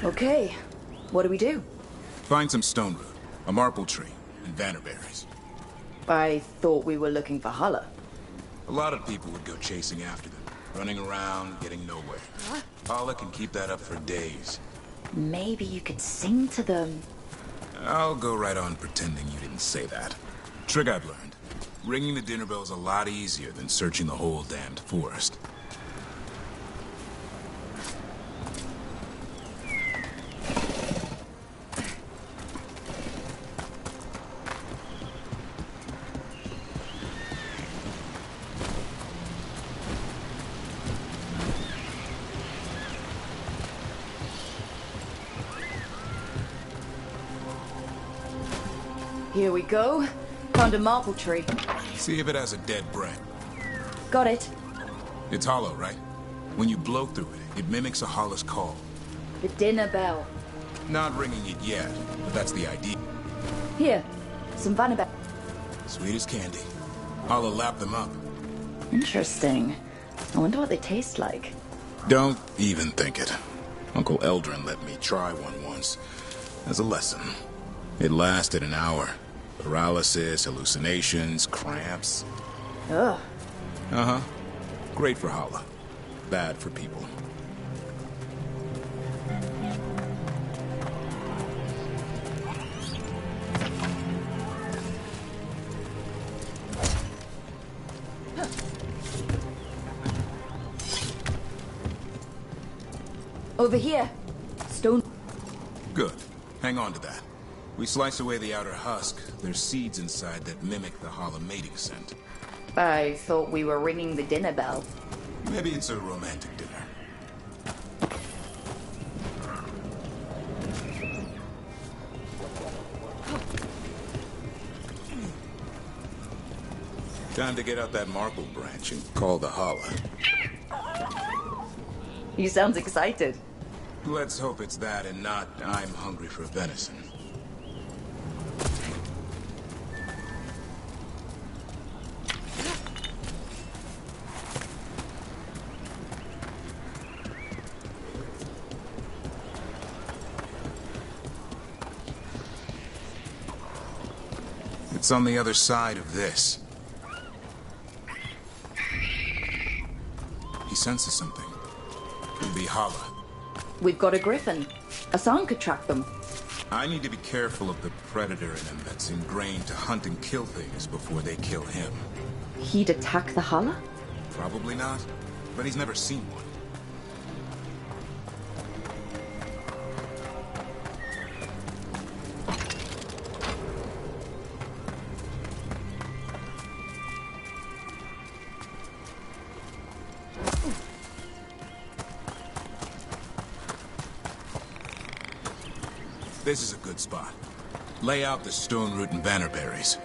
Okay, what do we do? Find some stone root, a marple tree, and vannerberries. I thought we were looking for Hala. A lot of people would go chasing after them, running around, getting nowhere. Paula can keep that up for days. Maybe you could sing to them. I'll go right on pretending you didn't say that. Trick I've learned. Ringing the dinner bell's a lot easier than searching the whole damned forest. Here we go. Found a marble tree. See if it has a dead branch. Got it. It's hollow, right? When you blow through it, it mimics a Hala's call. The dinner bell. Not ringing it yet, but that's the idea. Here, some vanilla. Sweet as candy. Hala lap them up. Interesting. I wonder what they taste like. Don't even think it. Uncle Eldrin let me try one once. As a lesson. It lasted an hour. Paralysis, hallucinations, cramps. Ugh. Uh-huh. Great for Hala. Bad for people. Over here. Stone. Good. Hang on to that. We slice away the outer husk. There's seeds inside that mimic the Hala mating scent. I thought we were ringing the dinner bell. Maybe it's a romantic dinner. Time to get out that marble branch and call the Hala. He sounds excited. Let's hope it's that and not I'm hungry for venison. It's on the other side of this. He senses something. It'll be Hala. We've got a griffin. A song could track them. I need to be careful of the predator in him that's ingrained to hunt and kill things before they kill him. He'd attack the Hala? Probably not, but he's never seen one. This is a good spot. Lay out the stone root and vannerberries.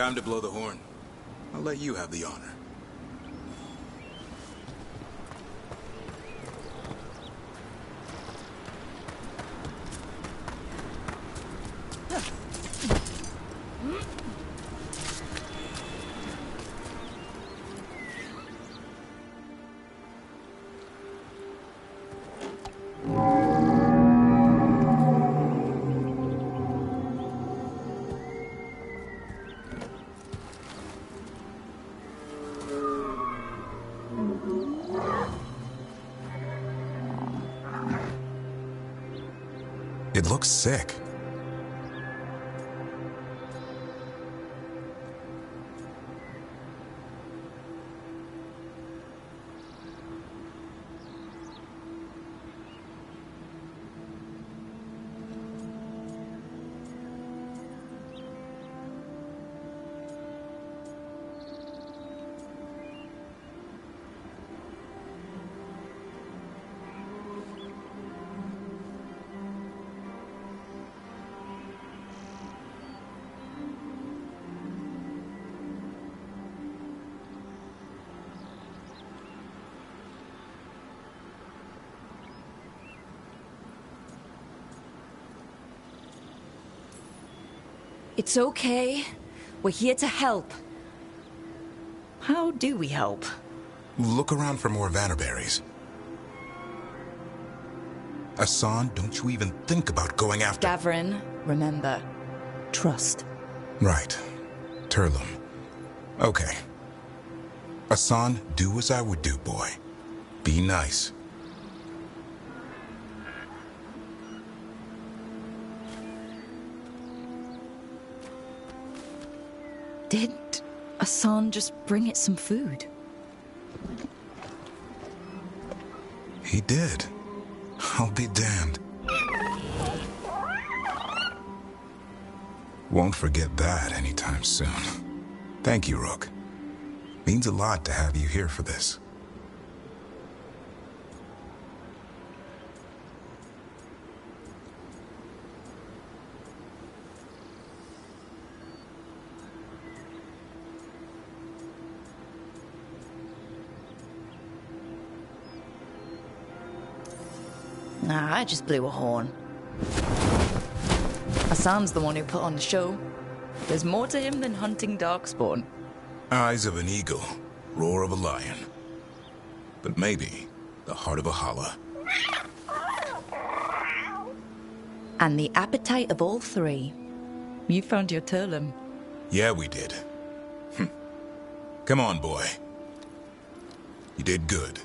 Time to blow the horn. I'll let you have the honor. It looks sick. It's okay. We're here to help. How do we help? Look around for more Vannerberries. Hassan, don't you even think about going after... Gavrin, remember. Trust. Right. Turlum. Okay. Hassan, do as I would do, boy. Be nice. Did Hassan just bring it some food? He did. I'll be damned. Won't forget that anytime soon. Thank you, Rook. Means a lot to have you here for this. Nah, I just blew a horn. Hassan's the one who put on the show. There's more to him than hunting darkspawn. Eyes of an eagle, roar of a lion. But maybe the heart of a holla. And the appetite of all three. You found your Turlum. Yeah, we did. Come on, boy. You did good.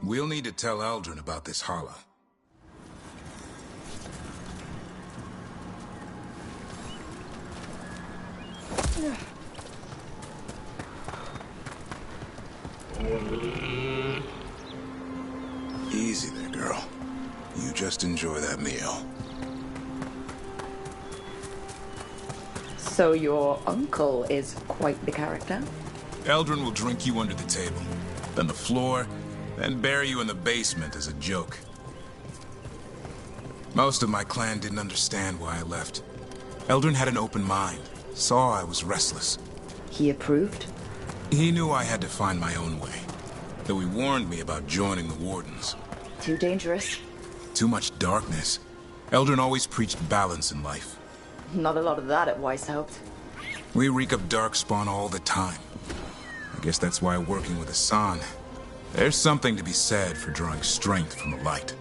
We'll need to tell Eldrin about this holla. Easy there, girl. You just enjoy that meal. So your uncle is quite the character? Eldrin will drink you under the table, then the floor, then bury you in the basement as a joke. Most of my clan didn't understand why I left. Eldrin had an open mind, saw I was restless. He approved? He knew I had to find my own way, though he warned me about joining the Wardens. Too dangerous? Too much darkness. Eldrin always preached balance in life. Not a lot of that at Weishaupt. We reek of darkspawn all the time. I guess that's why working with Hassan, there's something to be said for drawing strength from the light.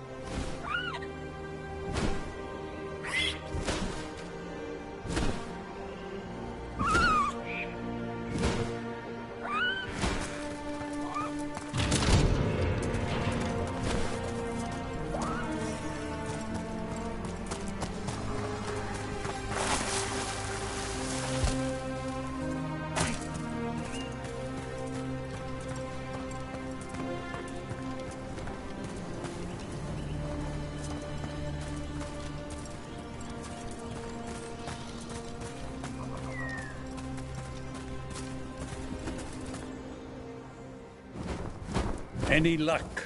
Any luck?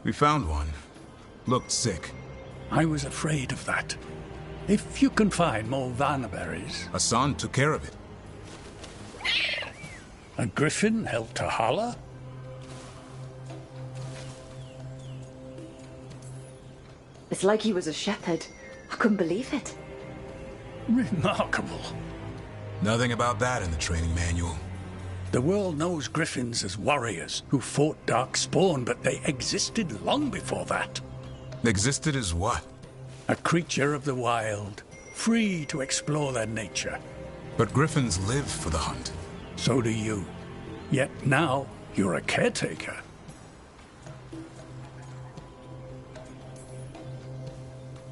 We found one. Looked sick. I was afraid of that. If you can find more Vanaberries... Hassan took care of it. A griffin helped to holler? It's like he was a shepherd. I couldn't believe it. Remarkable. Nothing about that in the training manual. The world knows griffins as warriors who fought Darkspawn, but they existed long before that. Existed as what? A creature of the wild, free to explore their nature. But griffins live for the hunt. So do you. Yet now, you're a caretaker.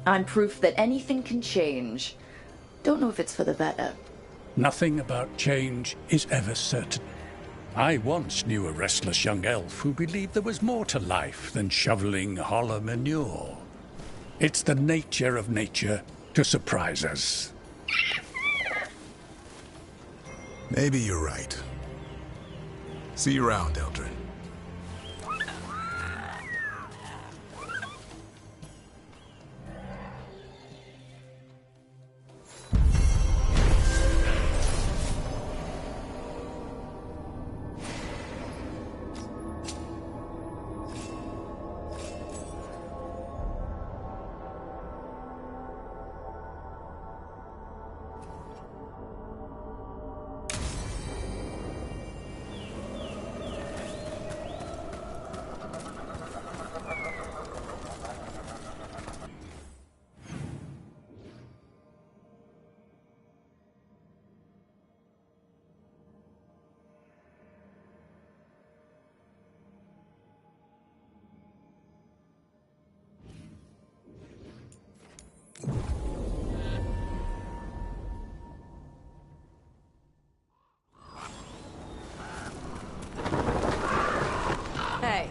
I'm proof that anything can change. Don't know if it's for the better. Nothing about change is ever certain. I once knew a restless young elf who believed there was more to life than shoveling hollow manure. It's the nature of nature to surprise us. Maybe you're right. See you around, Eldrin. Hey,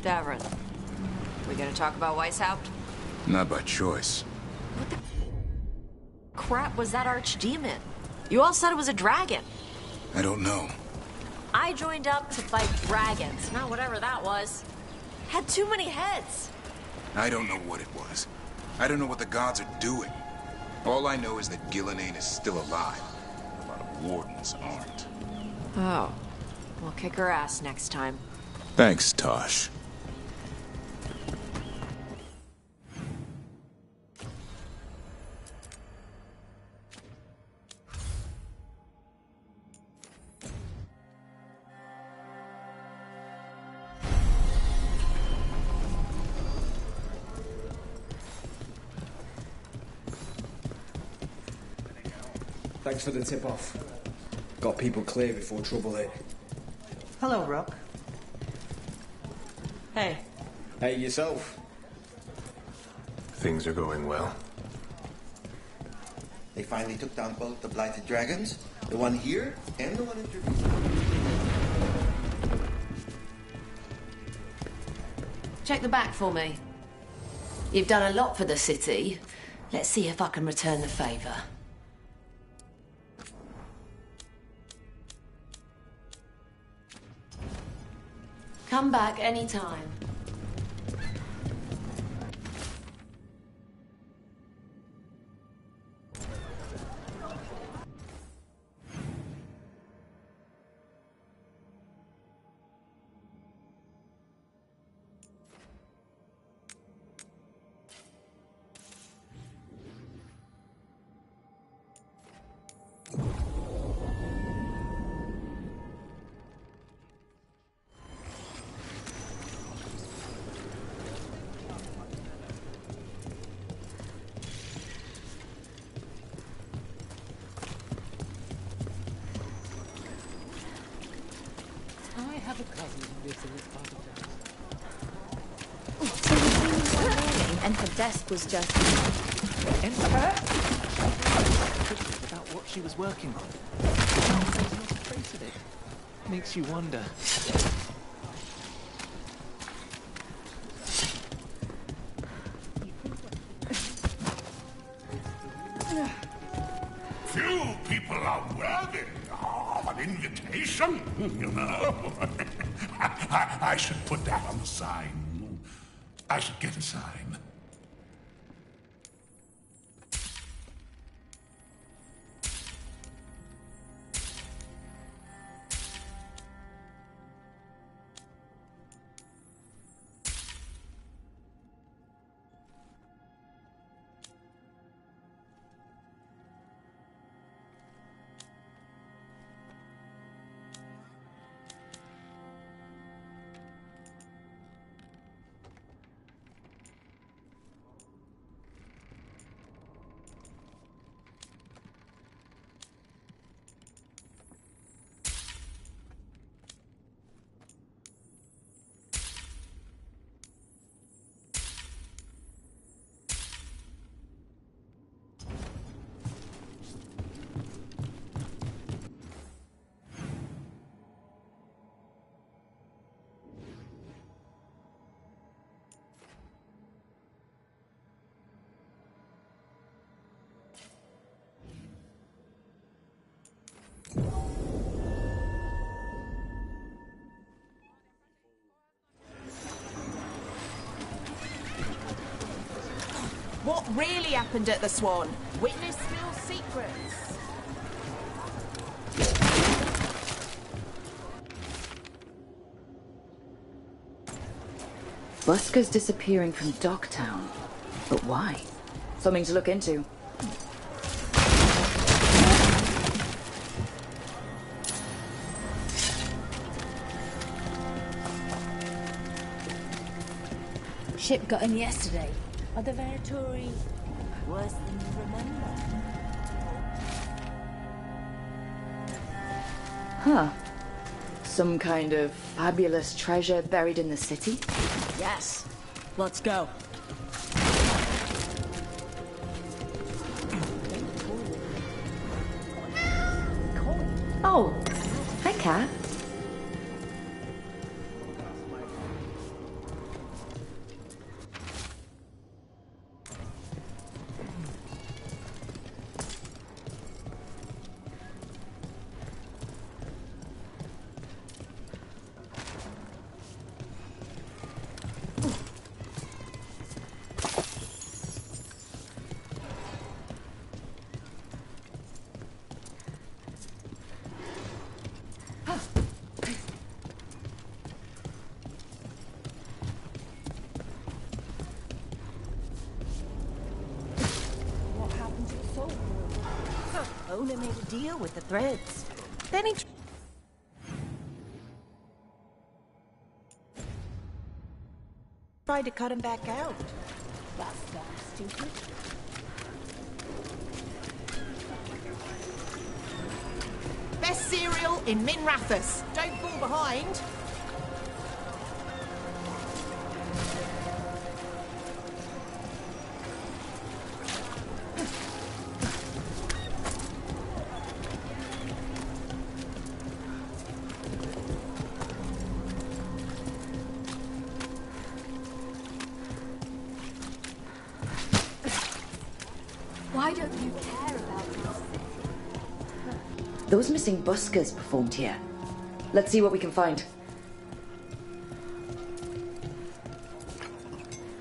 Davrin. We gonna talk about Weishaupt? Not by choice. What the crap was that archdemon? You all said it was a dragon. I don't know. I joined up to fight dragons, not whatever that was. Had too many heads. I don't know what it was. I don't know what the gods are doing. All I know is that Gillenane is still alive. A lot of wardens aren't. Oh. We'll kick her ass next time. Thanks, Tosh. Thanks for the tip-off. Got people clear before trouble hit. Hello, Rook. Hey. Hey, yourself. Things are going well. They finally took down both the blighted dragons, the one here and the one in Jerusalem. Check the back for me. You've done a lot for the city. Let's see if I can return the favor. Come back anytime. And her desk was just... about what she was working on. There's not a trace of it. Makes you wonder. Few people are worthy of an invitation, you know. I should put that on the sign. I should get a sign. What really happened at the Swan? Witness spills secrets. Busker's disappearing from Docktown. But why? Something to look into. Ship got in yesterday. Are the Veilguard worse than you remember? Huh. Some kind of fabulous treasure buried in the city? Yes. Let's go. Oh, hi, Cat. Owner made a deal with the threads. Then he tried to cut him back out. That's damn stupid. Best cereal in Min Rathus. Don't fall behind. Why don't you care about this? Those missing buskers performed here. Let's see what we can find.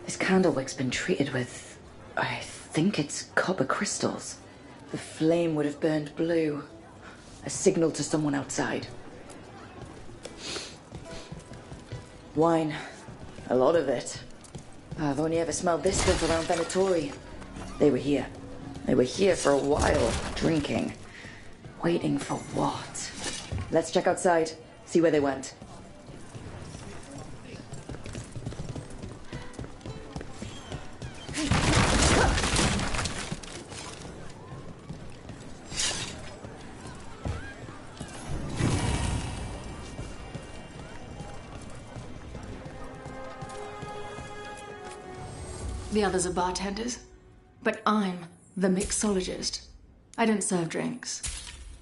This candlewick's been treated with... I think it's copper crystals. The flame would have burned blue. A signal to someone outside. Wine. A lot of it. I've only ever smelled this stuff around Venatori. They were here. They were here for a while, drinking. Waiting for what? Let's check outside, see where they went. The others are bartenders, but I'm the mixologist. I don't serve drinks.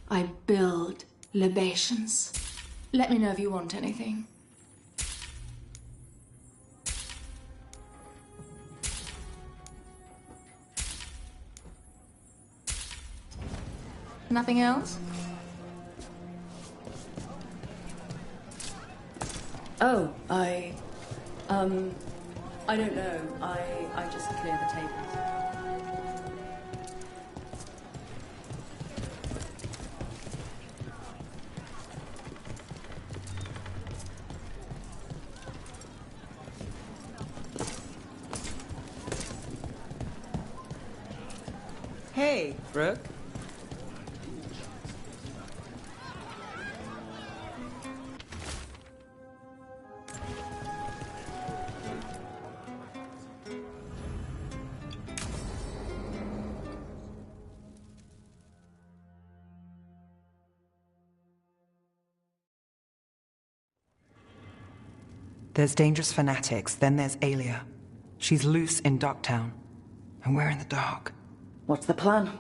I build libations. Let me know if you want anything. Nothing else? Oh, I don't know. I just clear the tables. Hey, Brooke. There's dangerous fanatics, then there's Alia. She's loose in Docktown, and we're in the dark. What's the plan?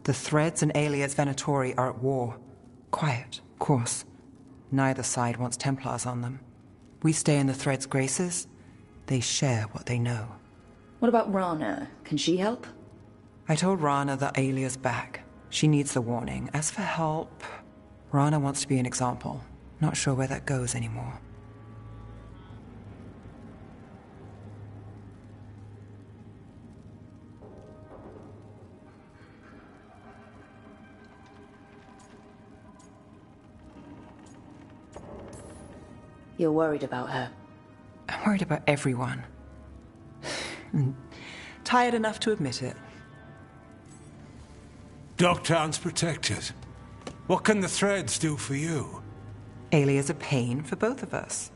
The Threads and Alia's Venatori are at war. Quiet, of course. Neither side wants Templars on them. We stay in the Threads' graces. They share what they know. What about Rana? Can she help? I told Rana that Alia's back. She needs the warning. As for help, Rana wants to be an example. Not sure where that goes anymore. You're worried about her. I'm worried about everyone. Tired enough to admit it. Dogtown's protected. What can the Threads do for you? Alia's a pain for both of us.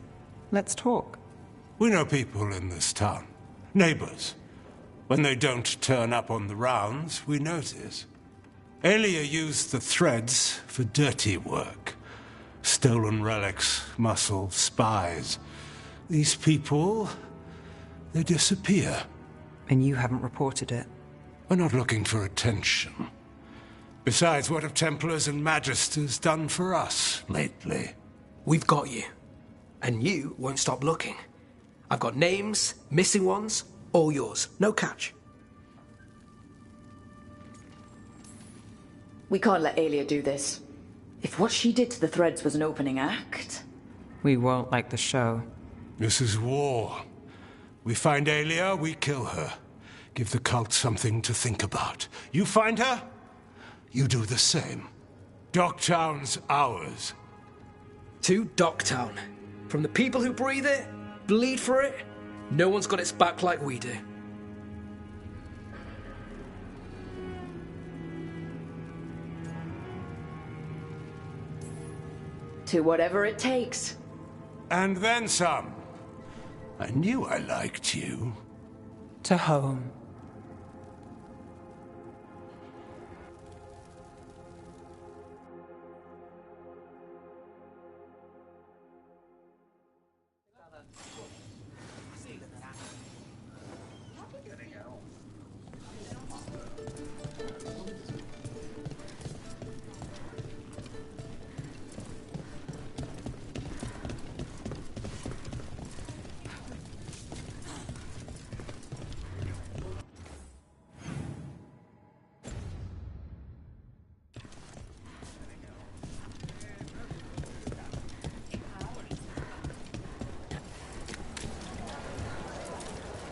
Let's talk. We know people in this town. Neighbors. When they don't turn up on the rounds, we notice. Alia used the Threads for dirty work. Stolen relics, muscle, spies. These people, they disappear. And you haven't reported it. We're not looking for attention. Besides, what have Templars and Magisters done for us lately? We've got you. And you won't stop looking. I've got names, missing ones, all yours. No catch. We can't let Alia do this. If what she did to the Threads was an opening act... We won't like the show. This is war. We find Alia, we kill her. Give the cult something to think about. You find her, you do the same. Docktown's ours. To Docktown. From the people who breathe it, bleed for it, no one's got its back like we do. To whatever it takes. And then some. I knew I liked you. To home.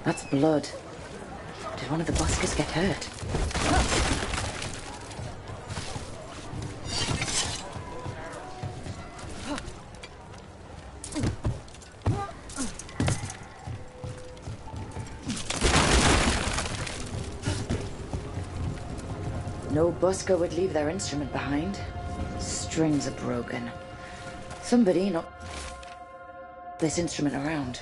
That's blood. Did one of the buskers get hurt? No busker would leave their instrument behind. Strings are broken. Somebody knocked this instrument around.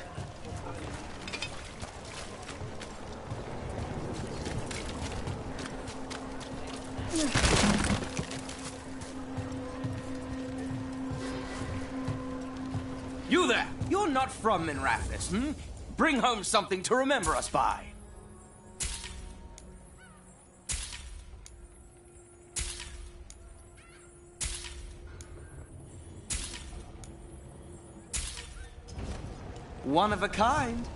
You there! You're not from Minrathis, hmm? Bring home something to remember us by. One of a kind.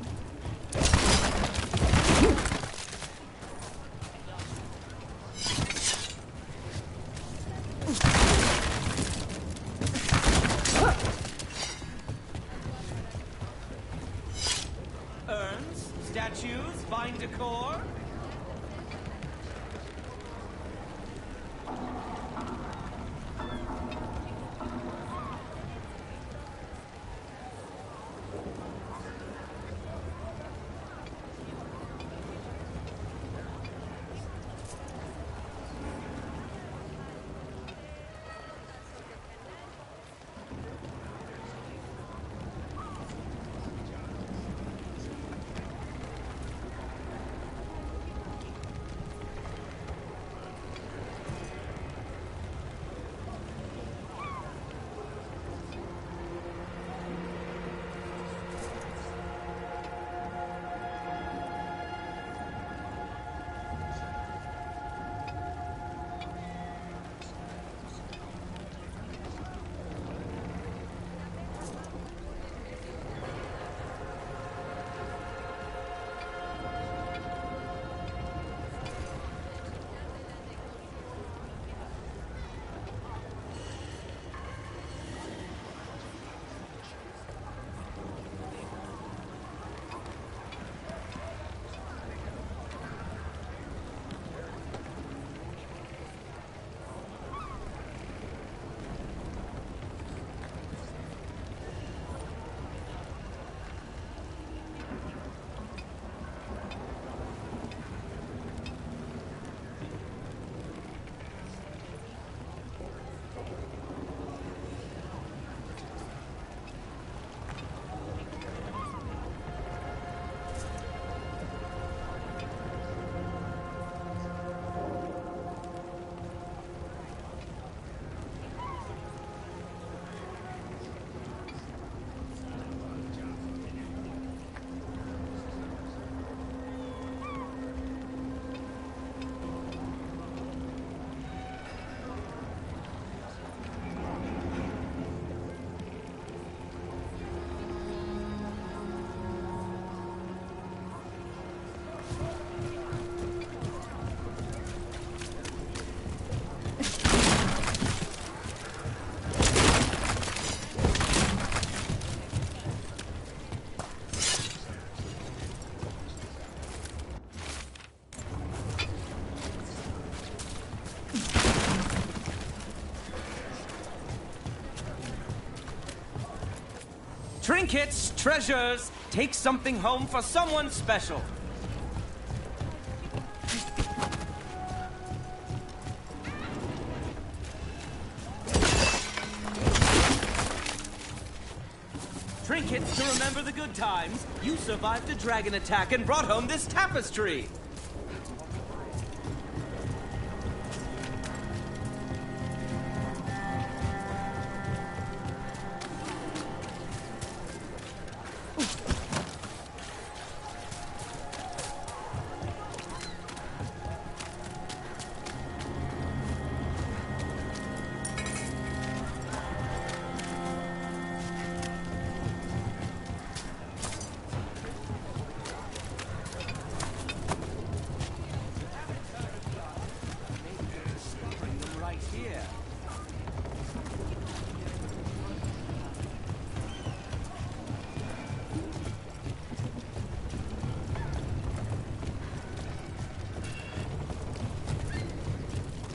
Urns, statues, fine decor. Trinkets, treasures, take something home for someone special. Trinkets to remember the good times. You survived a dragon attack and brought home this tapestry.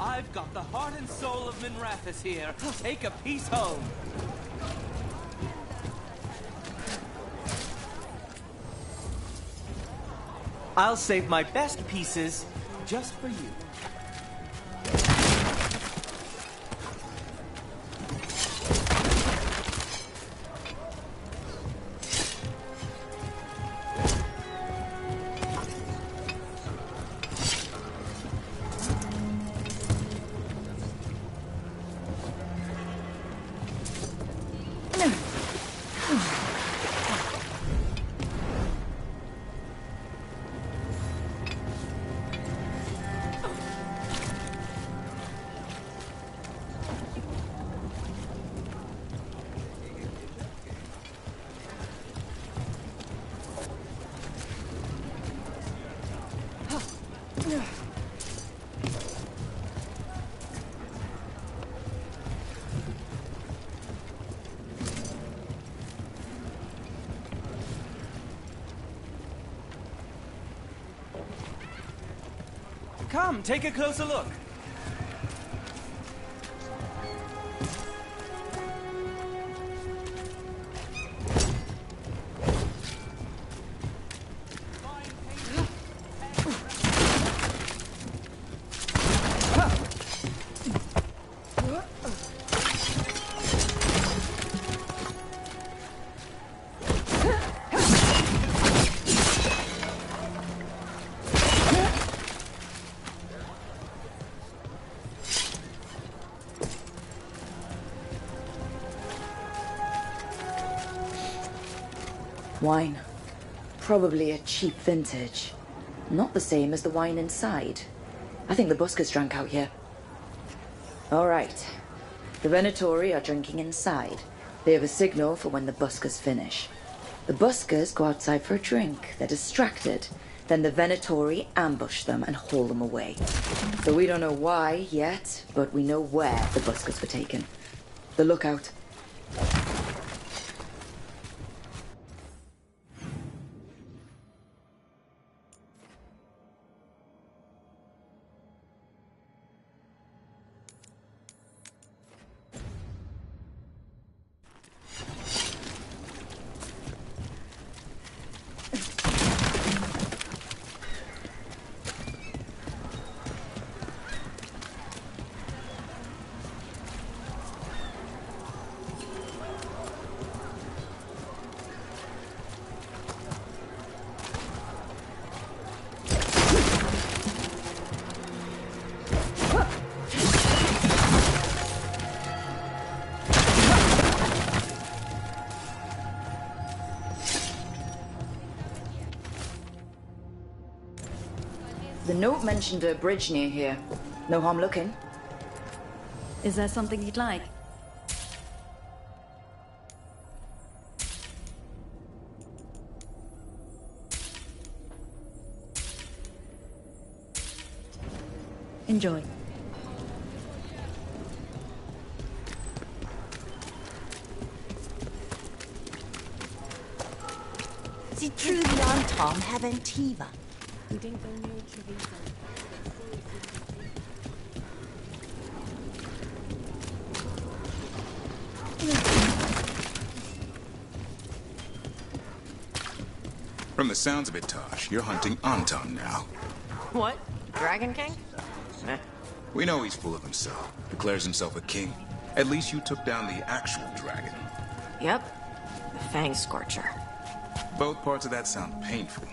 I've got the heart and soul of Minrathous here. Take a piece home. I'll save my best pieces just for you. Come, take a closer look. Wine. Probably a cheap vintage. Not the same as the wine inside. I think the buskers drank out here. All right. The Venatori are drinking inside. They have a signal for when the buskers finish. The buskers go outside for a drink. They're distracted. Then the Venatori ambush them and haul them away. So we don't know why yet, but we know where the buskers were taken. The lookout. The note mentioned a bridge near here. No harm looking. Is there something you'd like? Enjoy. Did Trudy and Tom have Antiva? We didn't go near Treviso. From the sounds of it, Tosh, you're hunting Anton now. What? Dragon King? Eh. We know he's full of himself. Declares himself a king. At least you took down the actual dragon. Yep. The Fang Scorcher. Both parts of that sound painful.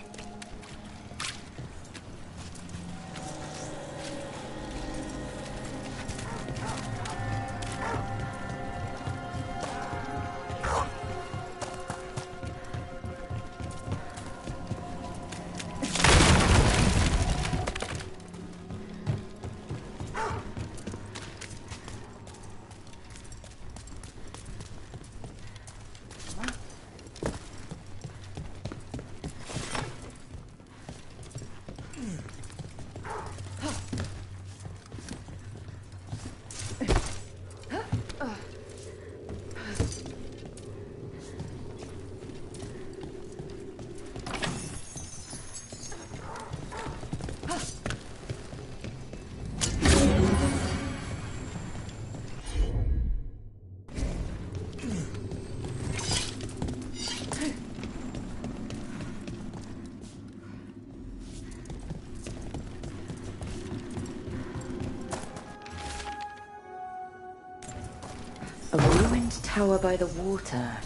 A ruined tower by the water.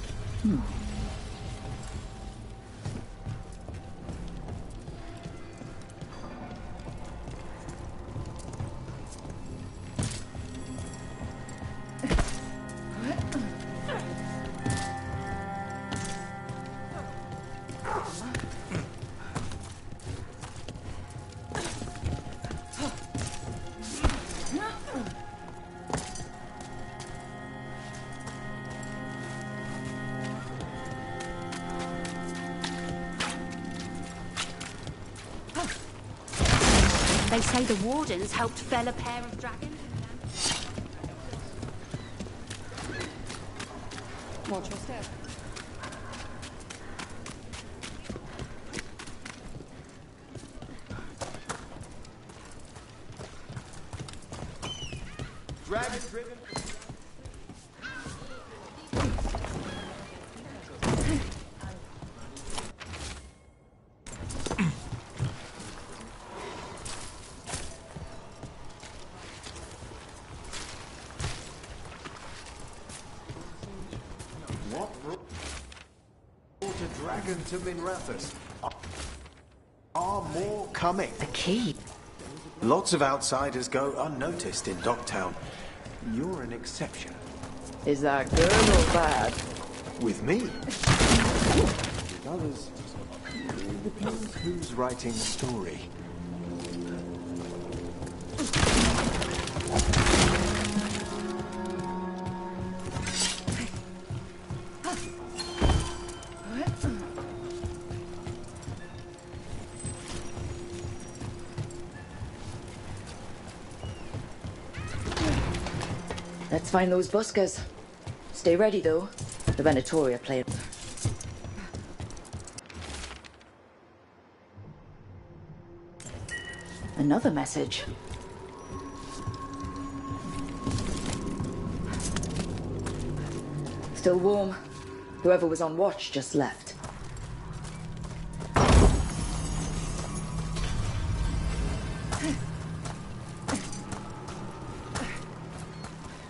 They say the Wardens helped fell a pair of dragons. Watch your step. Dragon driven. To Minrathous. Are more coming? The keep. Lots of outsiders go unnoticed in Docktown. You're an exception. Is that good or bad? With me? With others, it depends who's writing the story. Let's find those buskers. Stay ready, though. The Venatori are playing. Another message. Still warm. Whoever was on watch just left.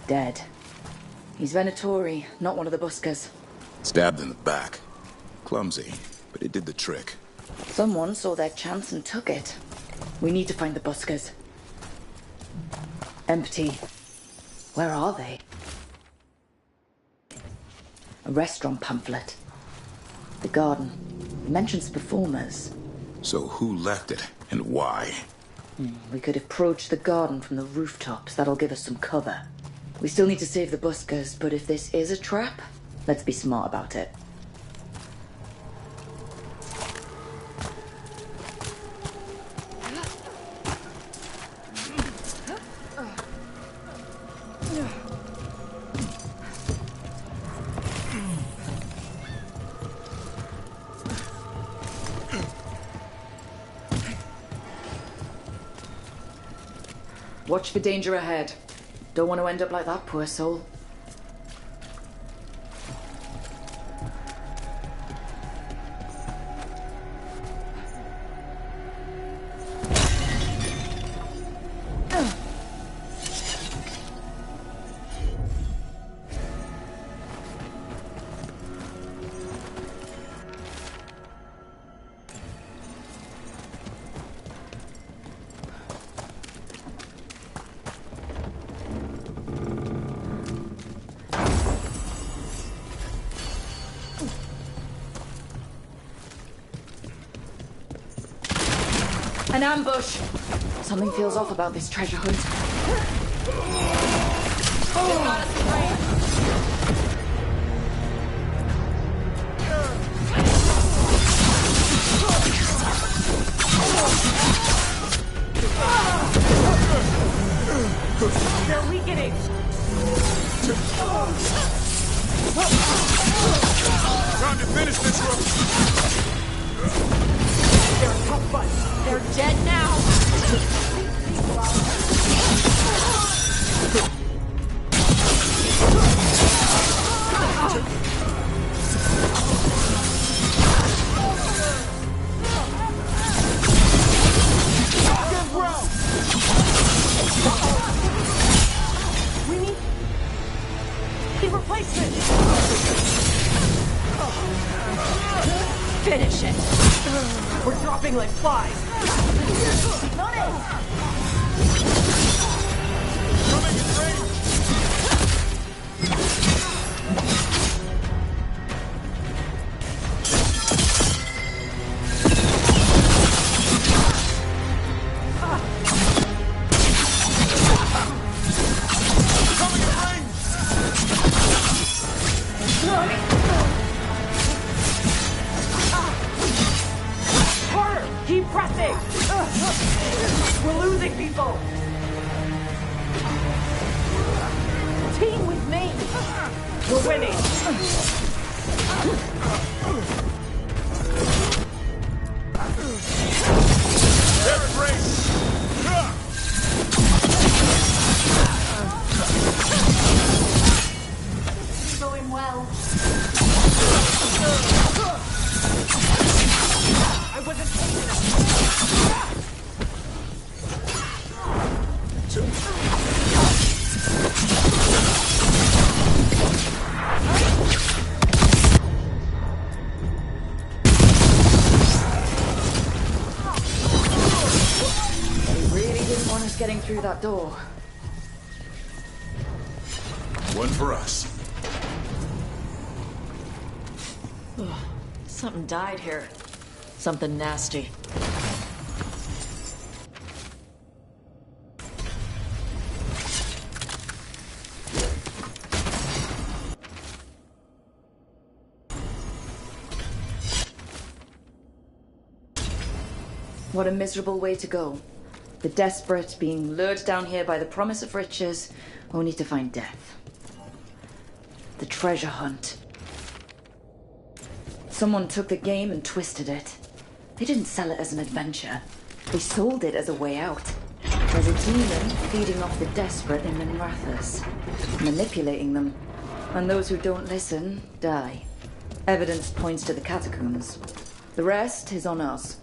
Dead. He's Venatori, not one of the buskers. Stabbed in the back. Clumsy, but it did the trick. Someone saw their chance and took it. We need to find the buskers. Empty. Where are they? A restaurant pamphlet. The garden. It mentions performers. So who left it, and why? We could approach the garden from the rooftops. That'll give us some cover. We still need to save the buskers, but if this is a trap, let's be smart about it. Watch for danger ahead. Don't want to end up like that poor soul. An ambush! Something feels off about this treasure hunt. They've got us in range. They're weakening. Time to finish this rope. They're a tough bunch. They're dead now. We need replacement. Finish it. We're dropping like flies. Got it. Coming in range. Harder! Keep pressing! We're losing people! Team with me! We're winning! They're great. Going well. I wasn't taking They really didn't want us getting through that door. One for us. Something died here. Something nasty. What a miserable way to go. The desperate being lured down here by the promise of riches, only to find death. The treasure hunt. Someone took the game and twisted it. They didn't sell it as an adventure. They sold it as a way out. As a demon feeding off the desperate in Minrathous, manipulating them. And those who don't listen, die. Evidence points to the catacombs. The rest is on us.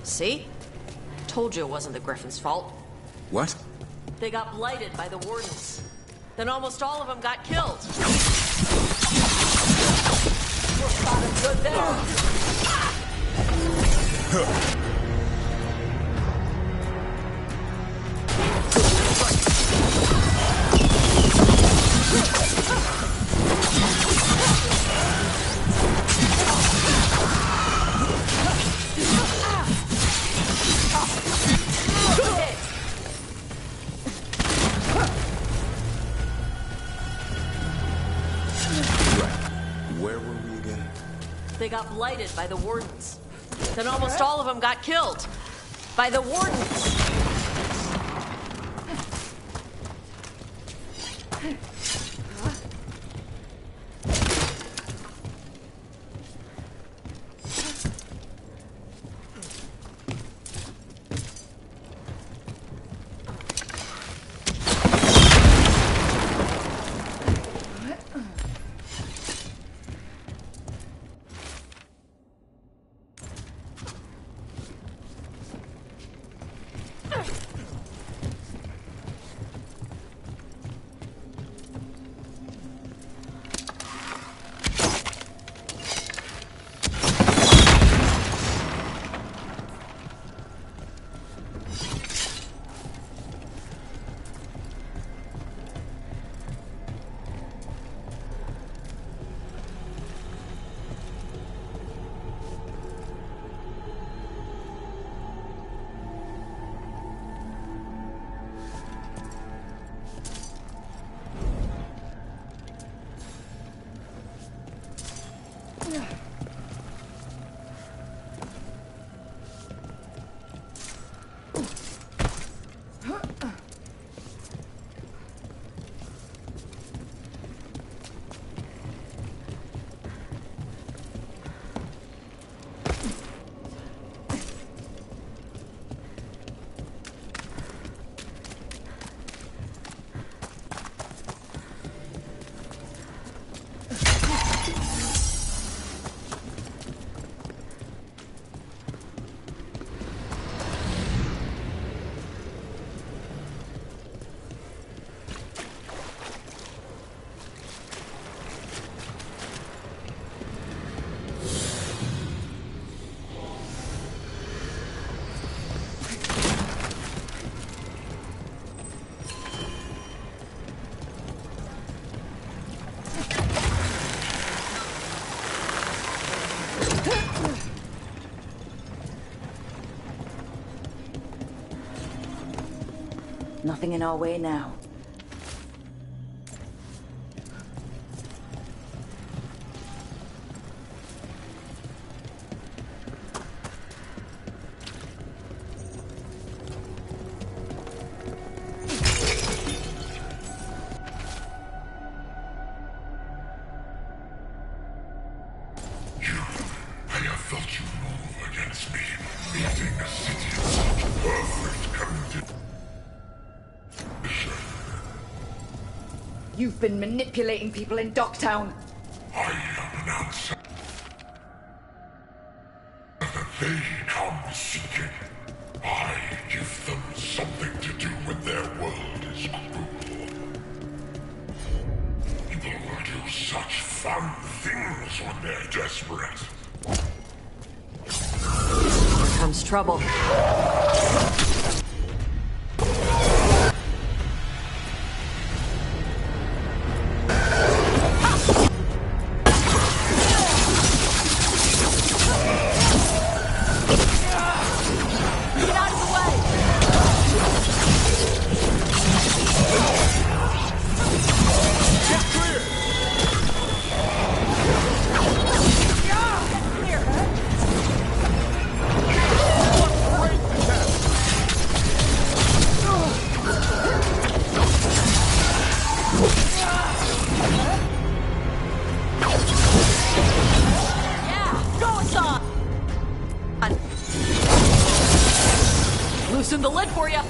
See? Told you it wasn't the Griffin's fault. What? They got blighted by the wardens. Then almost all of them got killed. We're spotted good there. They got blighted by the wardens. Then almost all of them got killed. By the wardens. Nothing in our way now. I have felt you move against me, leading a city of such perfect condition. You've been manipulating people in Docktown. I am an answer that they come seeking. I give them something to do when their world is cruel. People do such fun things when they're desperate. Here comes trouble. Loosen the lid for you.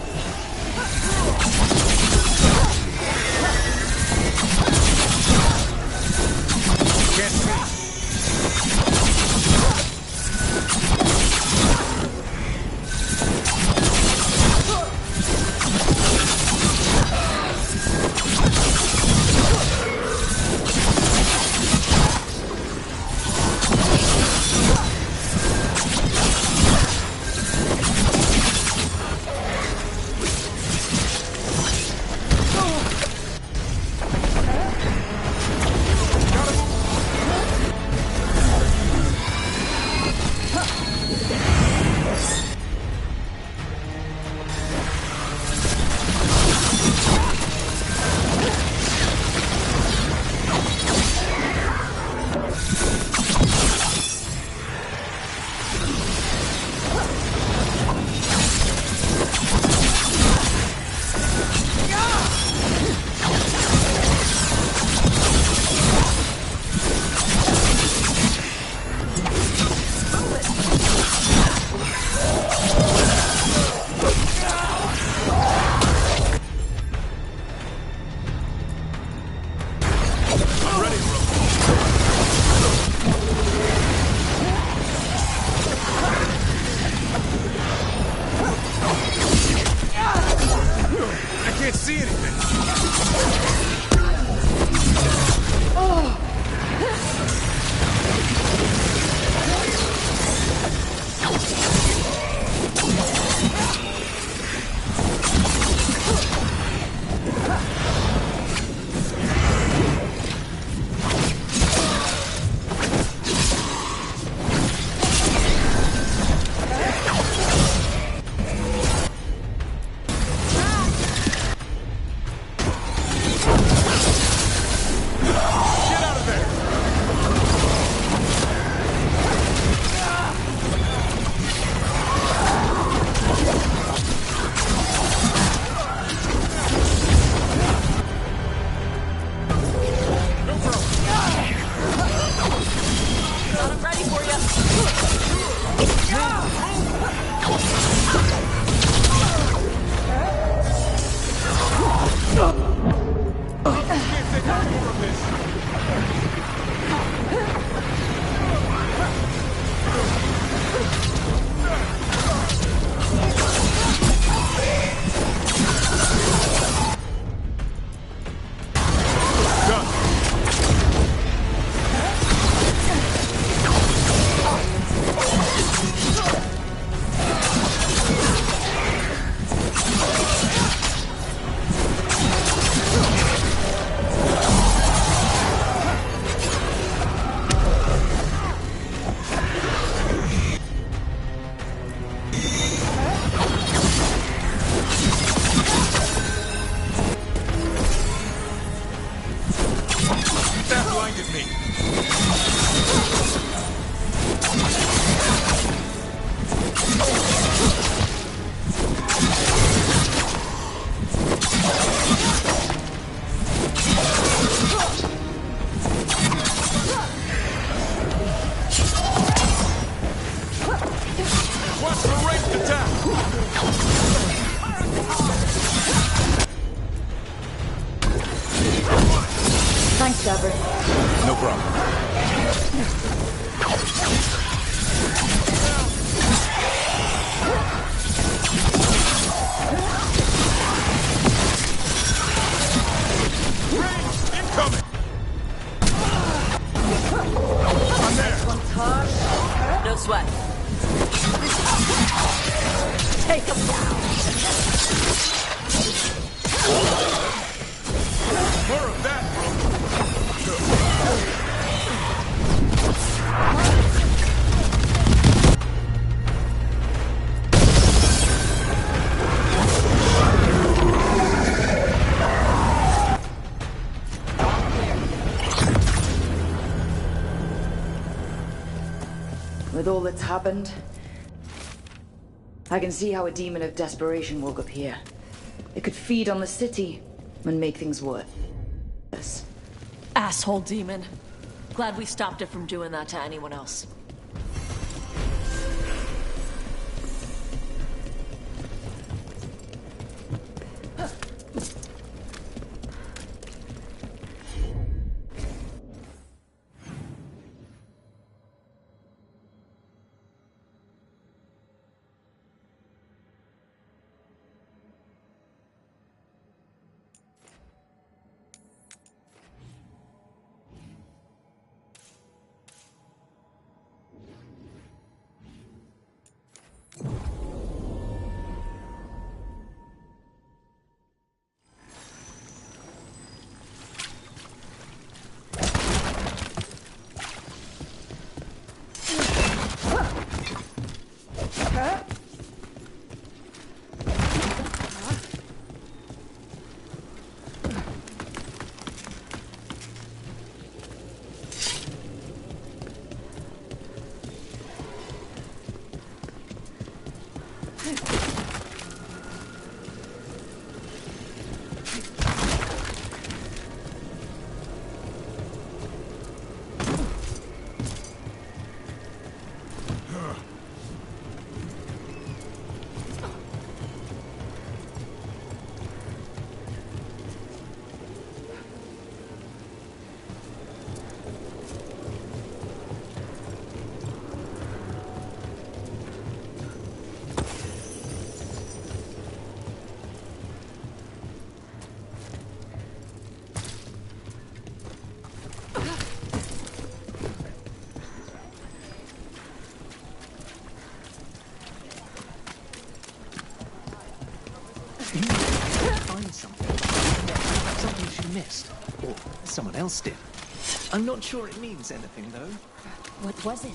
Can't see. Take him down! More of that, With all that's happened, I can see how a demon of desperation woke up here. It could feed on the city and make things worse. Asshole demon. Glad we stopped it from doing that to anyone else. Something she missed. Or someone else did. I'm not sure it means anything, though. What was it?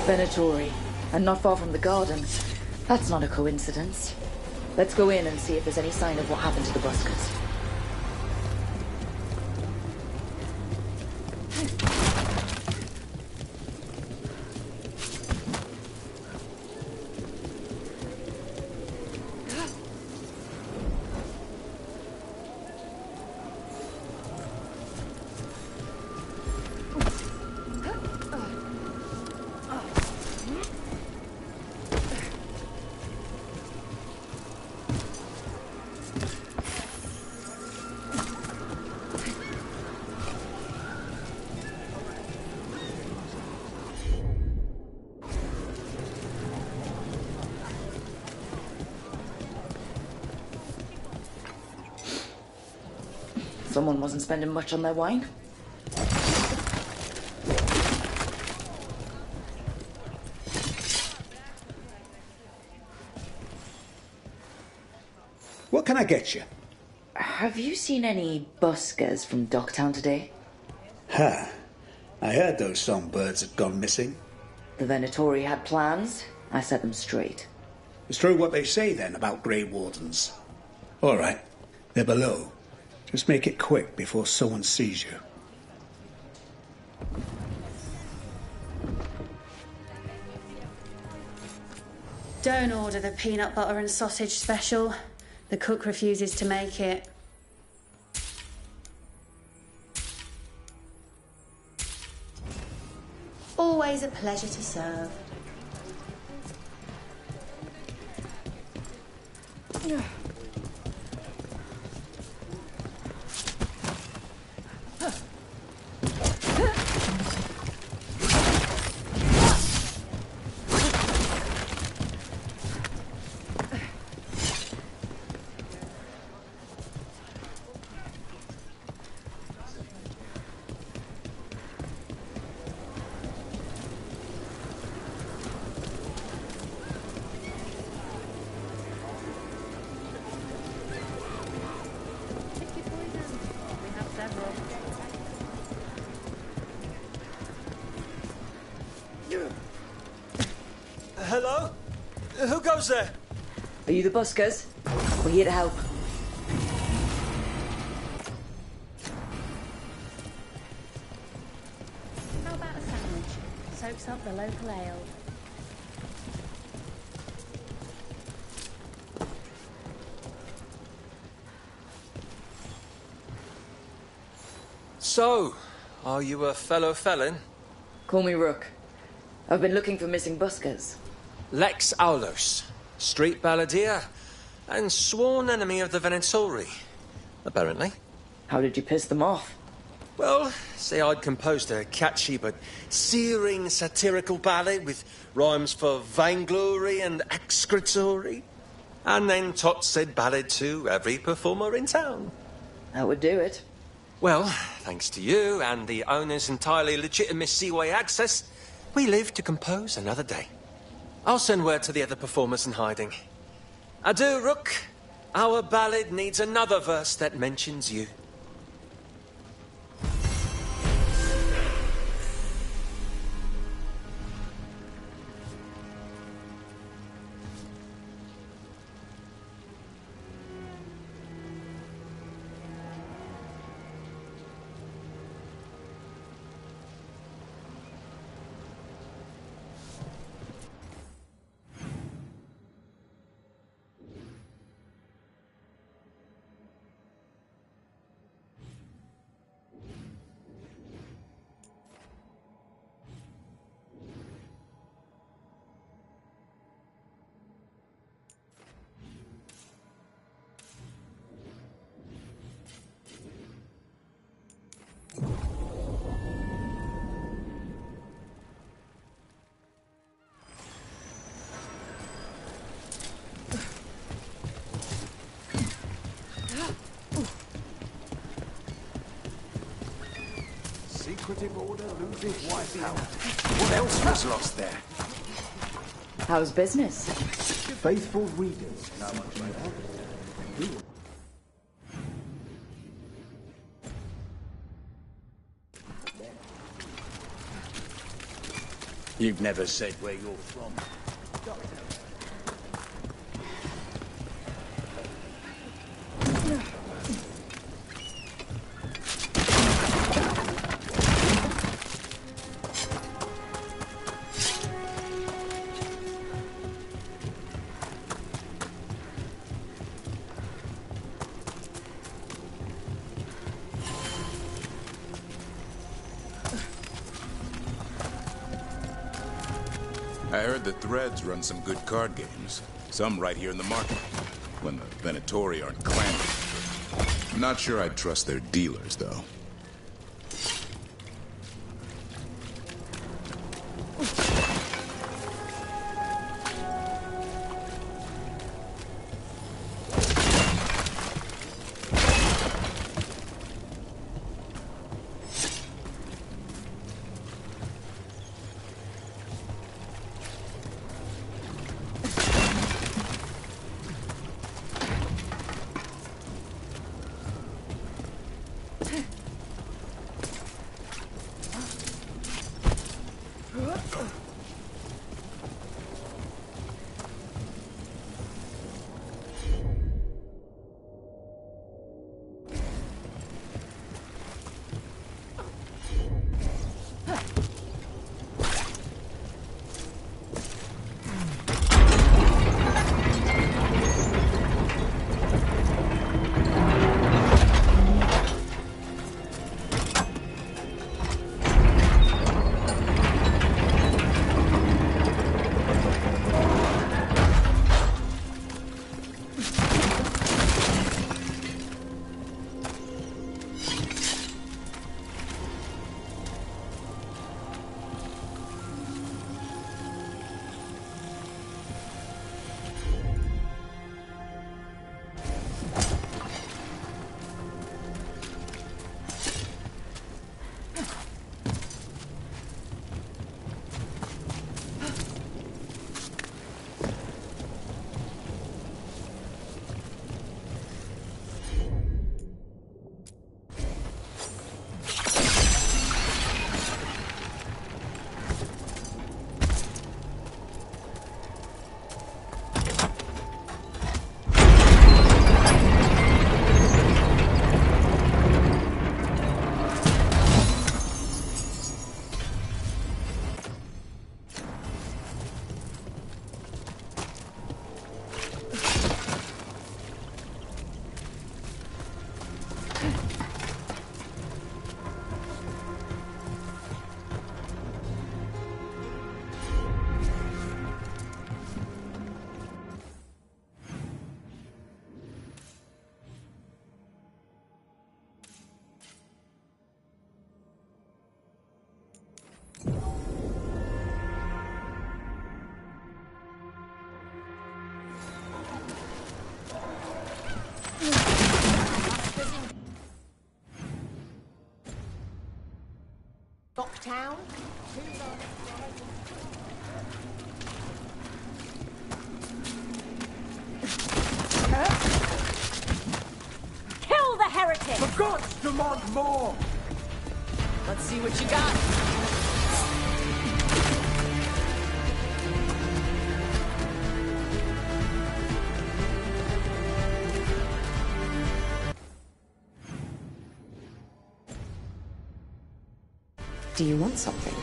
Venatori, and not far from the garden. That's not a coincidence. Let's go in and see if there's any sign of what happened to the buskers. Someone wasn't spending much on their wine. What can I get you? Have you seen any buskers from Docktown today? Ha! I heard those songbirds had gone missing. The Venatori had plans. I set them straight. It's true what they say then about Grey Wardens. All right, they're below. Just make it quick before someone sees you. Don't order the peanut butter and sausage special. The cook refuses to make it. Always a pleasure to serve. Hello? Who goes there? Are you the buskers? We're here to help. How about a sandwich? Soaks up the local ale. So, are you a fellow felon? Call me Rook. I've been looking for missing buskers. Lex Aulos, street balladeer, and sworn enemy of the Venatori, apparently. How did you piss them off? Well, say I'd composed a catchy but searing satirical ballad with rhymes for vainglory and excretory, and then tot said ballad to every performer in town. That would do it. Well, thanks to you and the owner's entirely legitimate seaway access, we live to compose another day. I'll send word to the other performers in hiding. Adieu, Rook. Our ballad needs another verse that mentions you. Secretive order loses White House. What else was lost there? How's business? Faithful readers know much more. You've never said where you're from. I heard the Threads run some good card games. Some right here in the market. When the Venatori aren't clamoring. I'm not sure I'd trust their dealers, though. town? Kill the heretic! The gods demand more! Let's see what you got. Do you want something?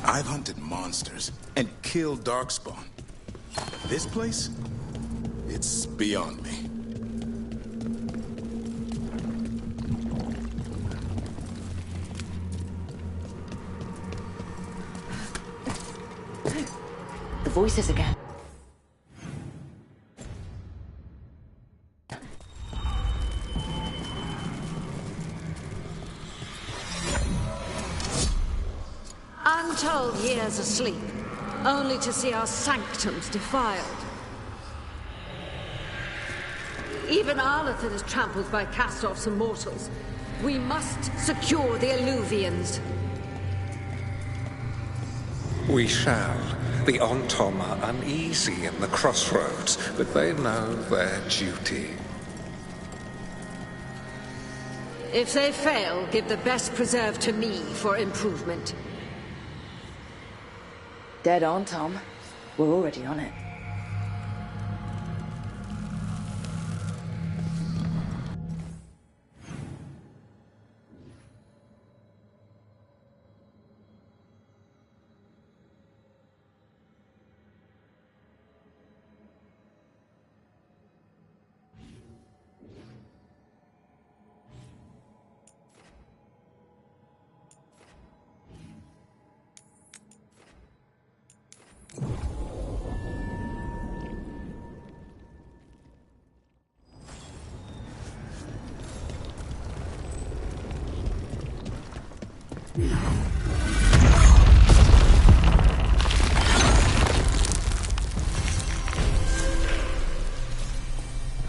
I've hunted monsters and killed Darkspawn. This place? It's beyond me. The voices again. Untold years asleep, only to see our sanctums defiled. Even Arlathan is trampled by cast-offs and mortals. We must secure the Alluvians. We shall. The Ontom are uneasy in the crossroads, but they know their duty. If they fail, give the best preserve to me for improvement. Dead on, Tom. We're already on it.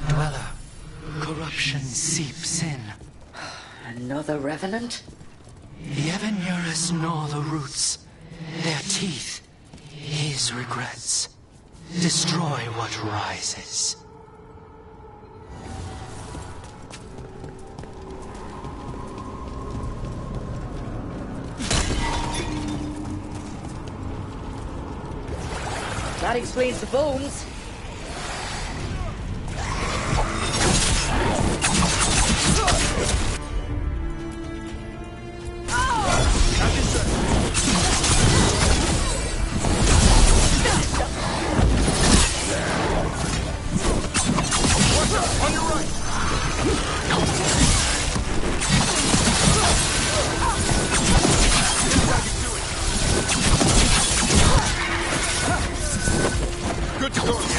Dweller, corruption seeps in. Another revenant? The ever nearest gnaw the roots. Their teeth, his regrets. Destroy what rises. That explains the bones. Good to go.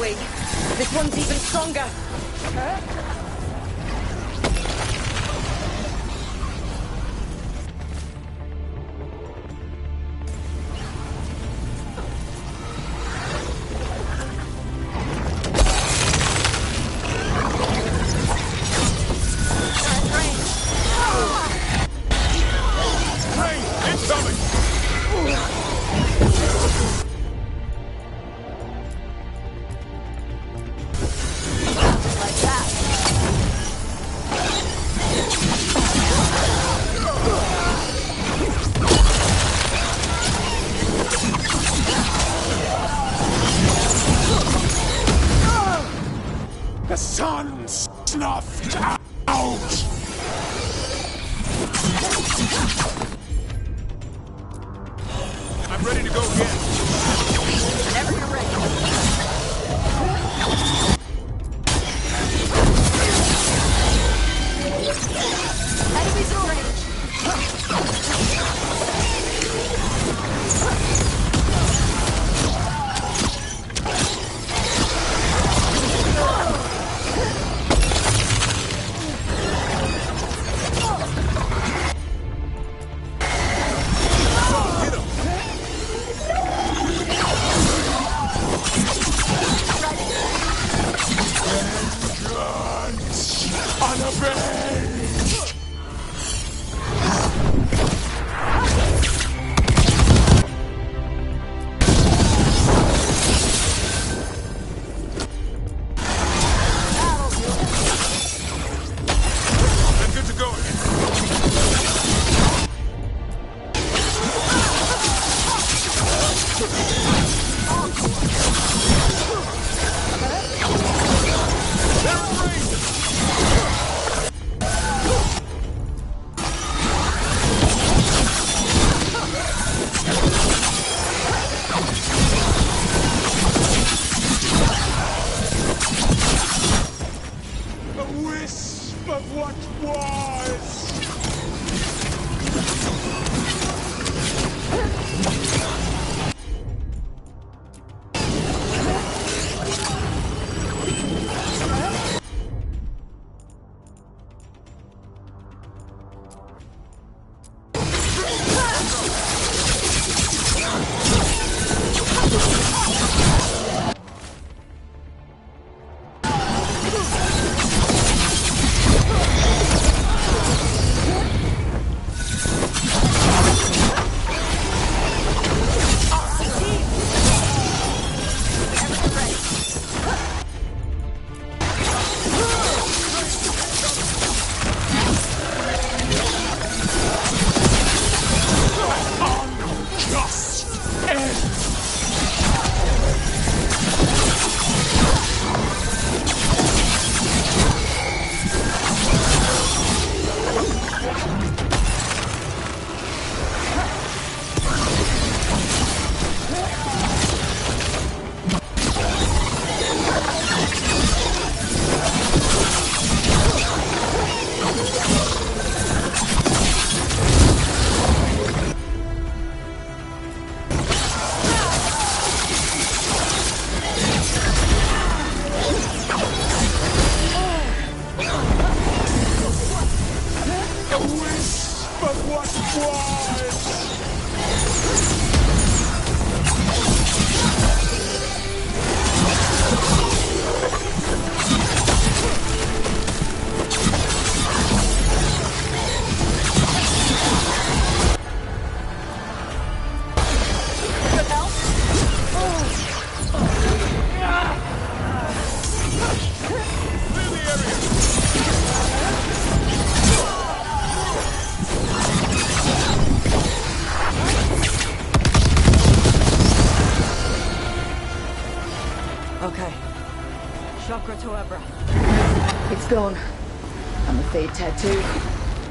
way. This one's even stronger. The sun's snuffed out! I'm ready to go again. Whenever you're ready. Enemies in range. Unavenged! I'm good to go. A wisp of what was! Okay. Chakra to Ebra. It's gone. And the Fade tattoo.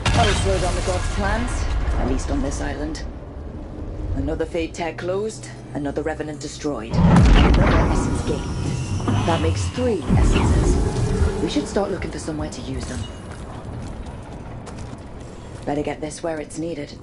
That'll slow down the gods' plans, at least on this island. Another Fade tag closed, another Revenant destroyed, another essence gained. That makes 3 essences. We should start looking for somewhere to use them. Better get this where it's needed.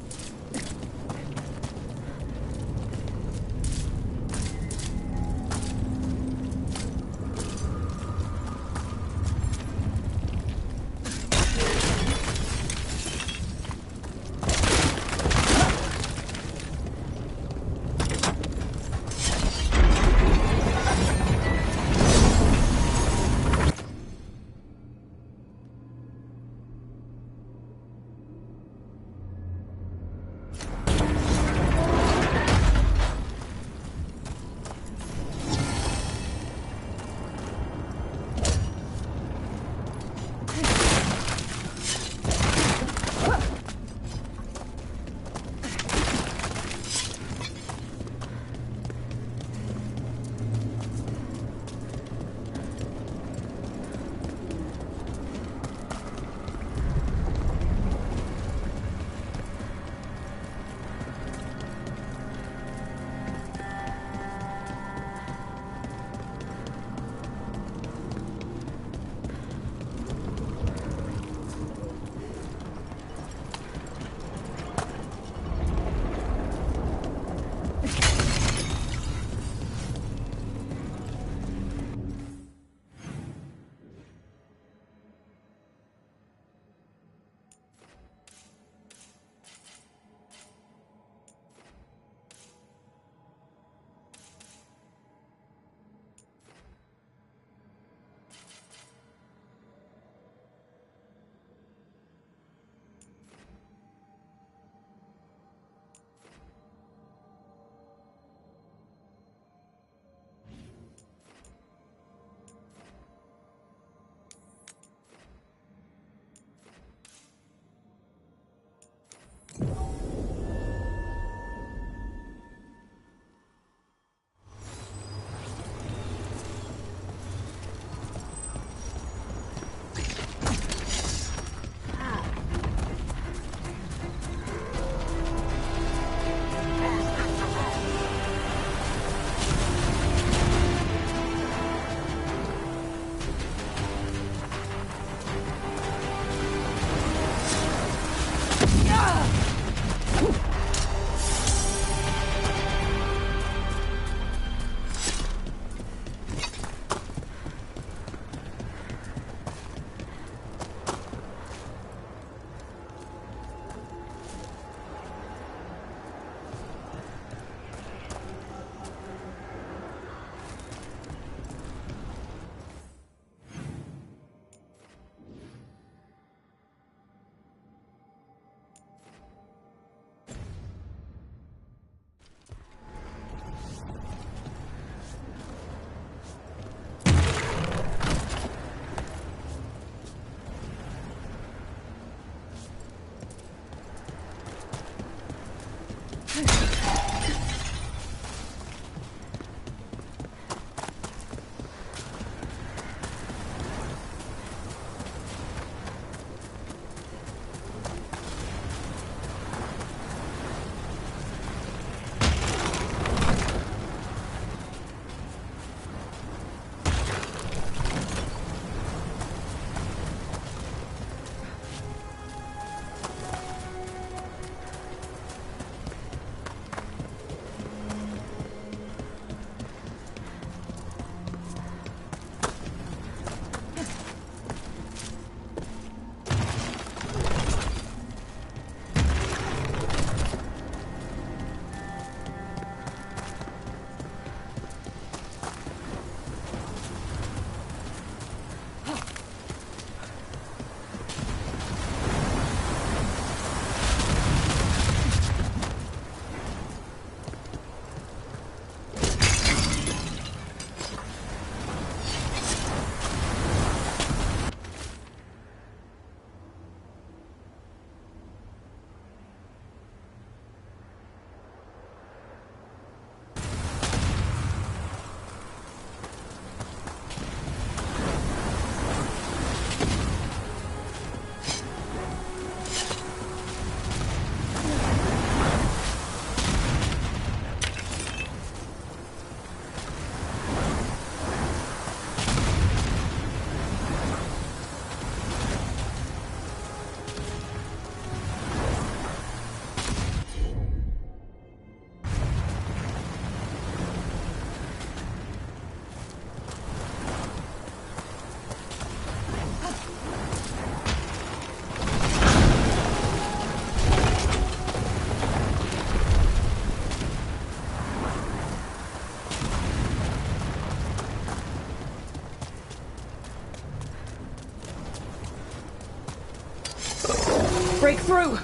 Break through!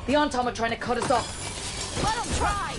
The Antom are trying to cut us off. Let them try!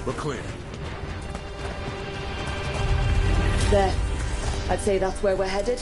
We're clear. There. I'd say that's where we're headed.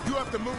You have to move.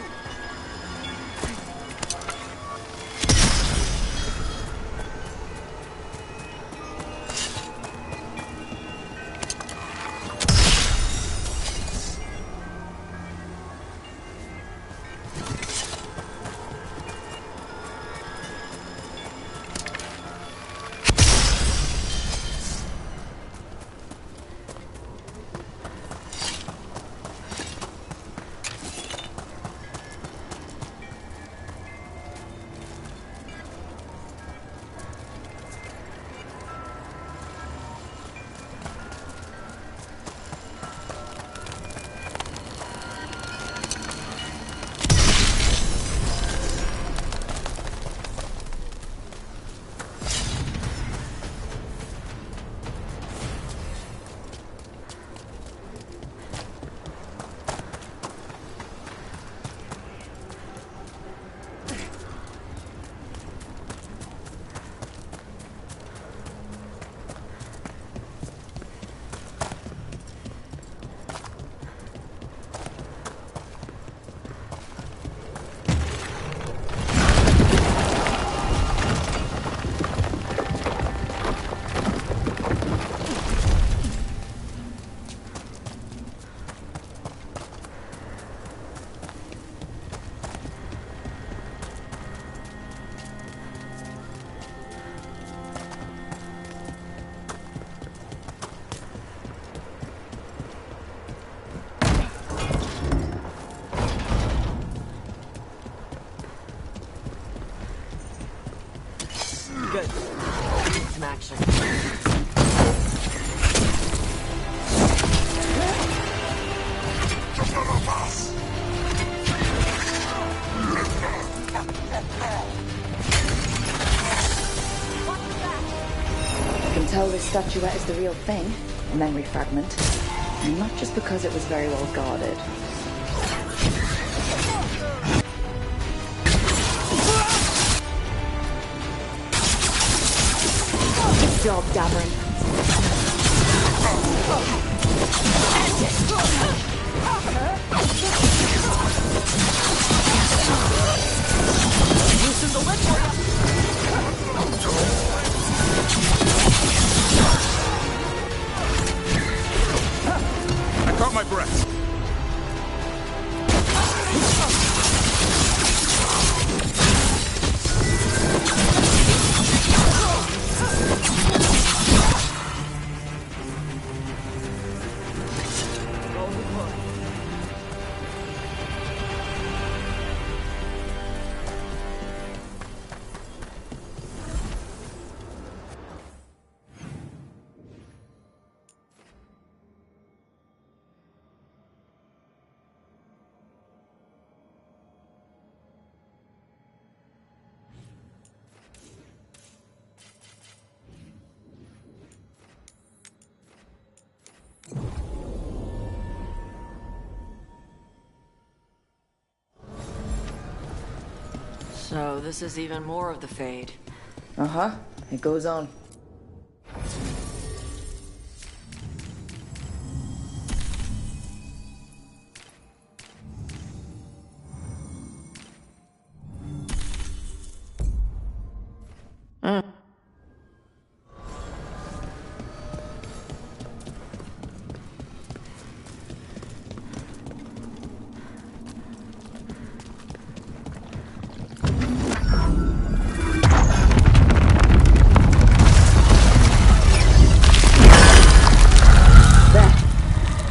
Good. Some action. I can tell this statuette is the real thing, a memory fragment, and not just because it was very well guarded. Good job, Davern. Loosen the lid for you. Caught my breath. So this is even more of the Fade. Uh-huh. It goes on.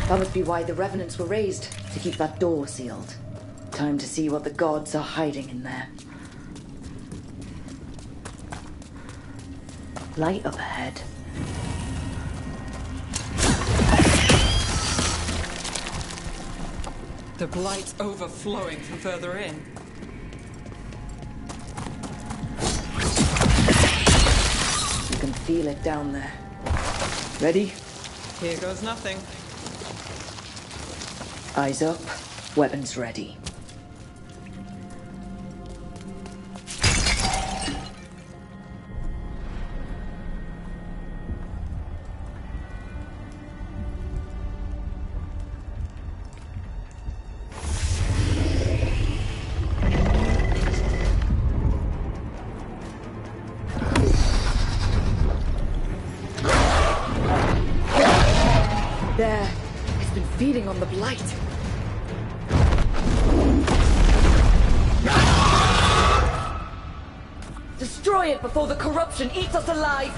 That must be why the revenants were raised, to keep that door sealed. Time to see what the gods are hiding in there. Light up ahead. The blight's overflowing from further in. You can feel it down there. Ready? Here goes nothing. Eyes up, weapons ready. There, it's been feeding on the blight. Destroy it before the corruption eats us alive!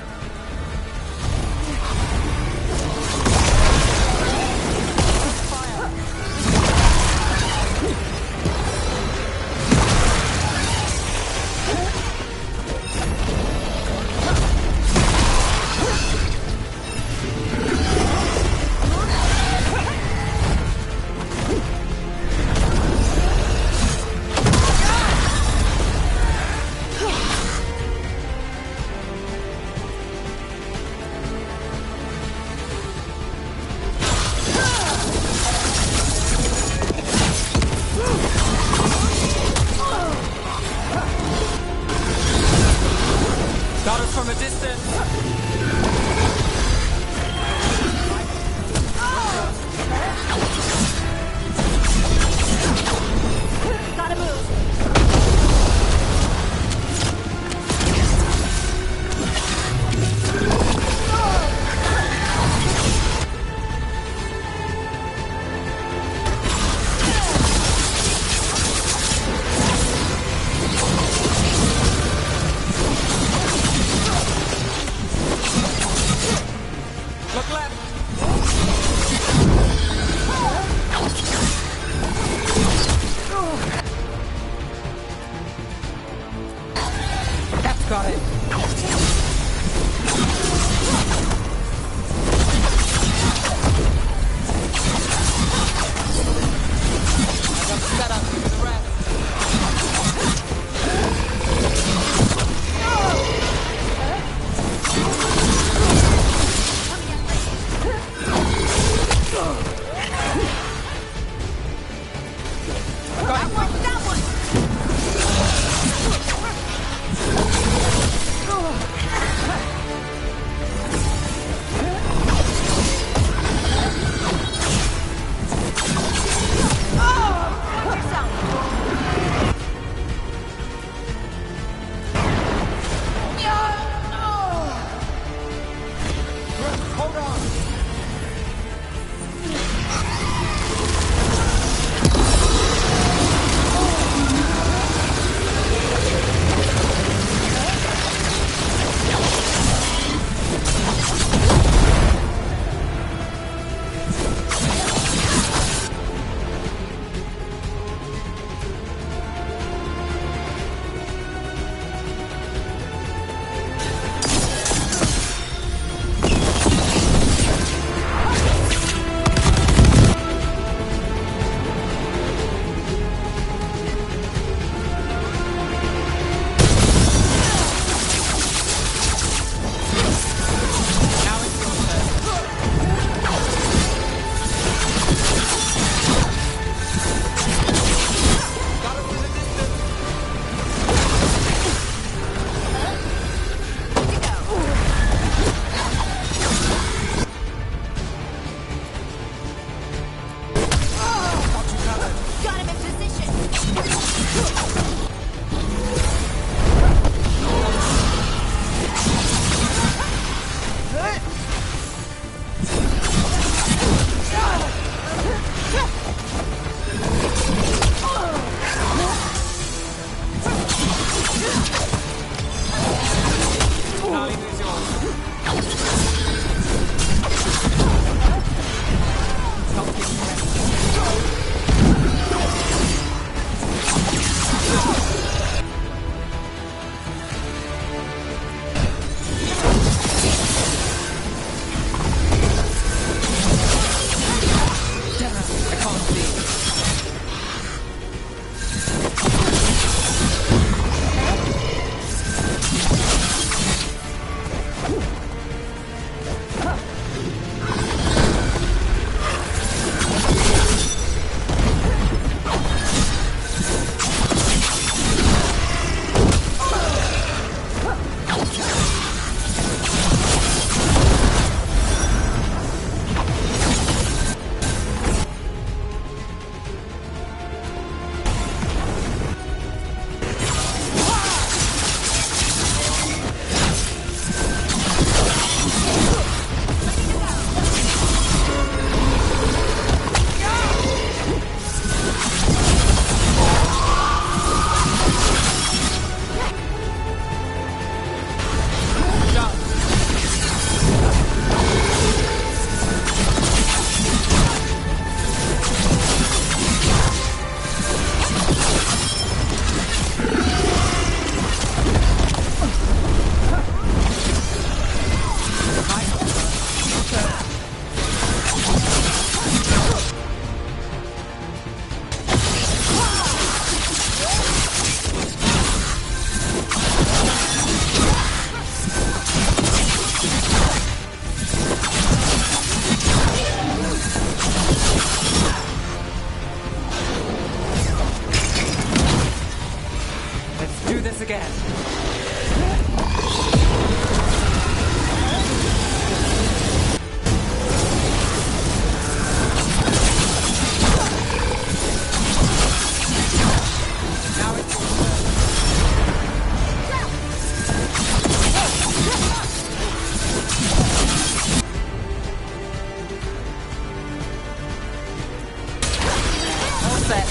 set.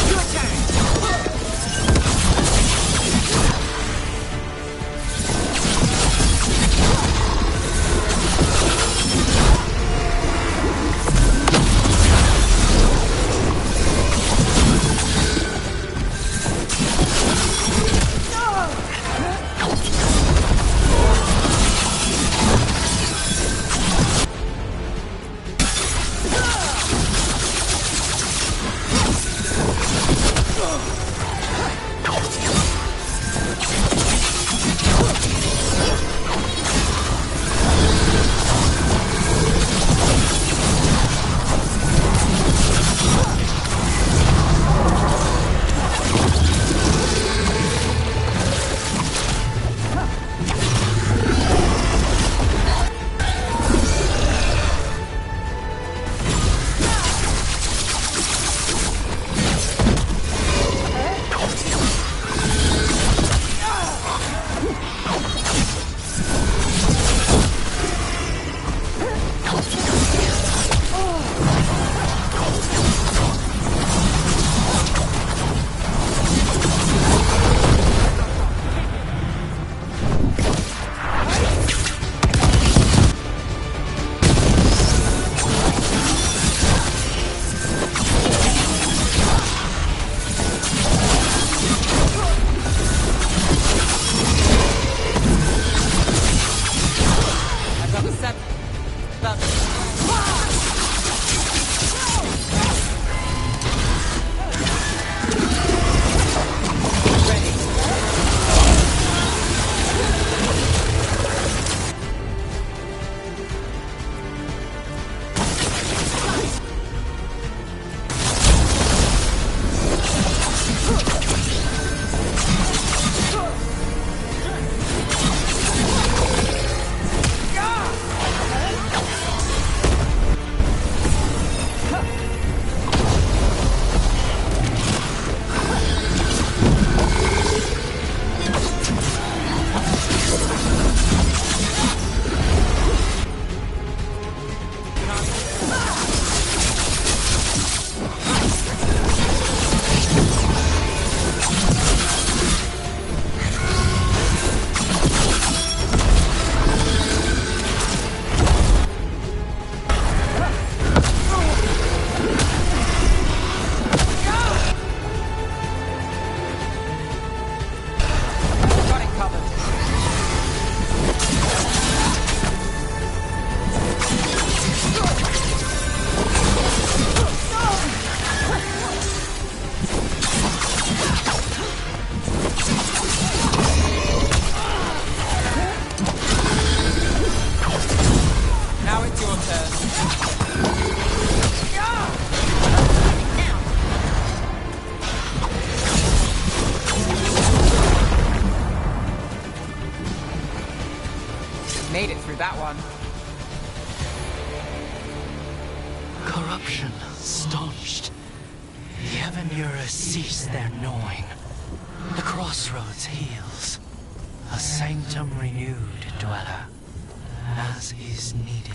Your turn. Made it through that one. Corruption staunched. The Avenura cease their gnawing. The crossroads heals. A sanctum renewed, dweller, as is needed.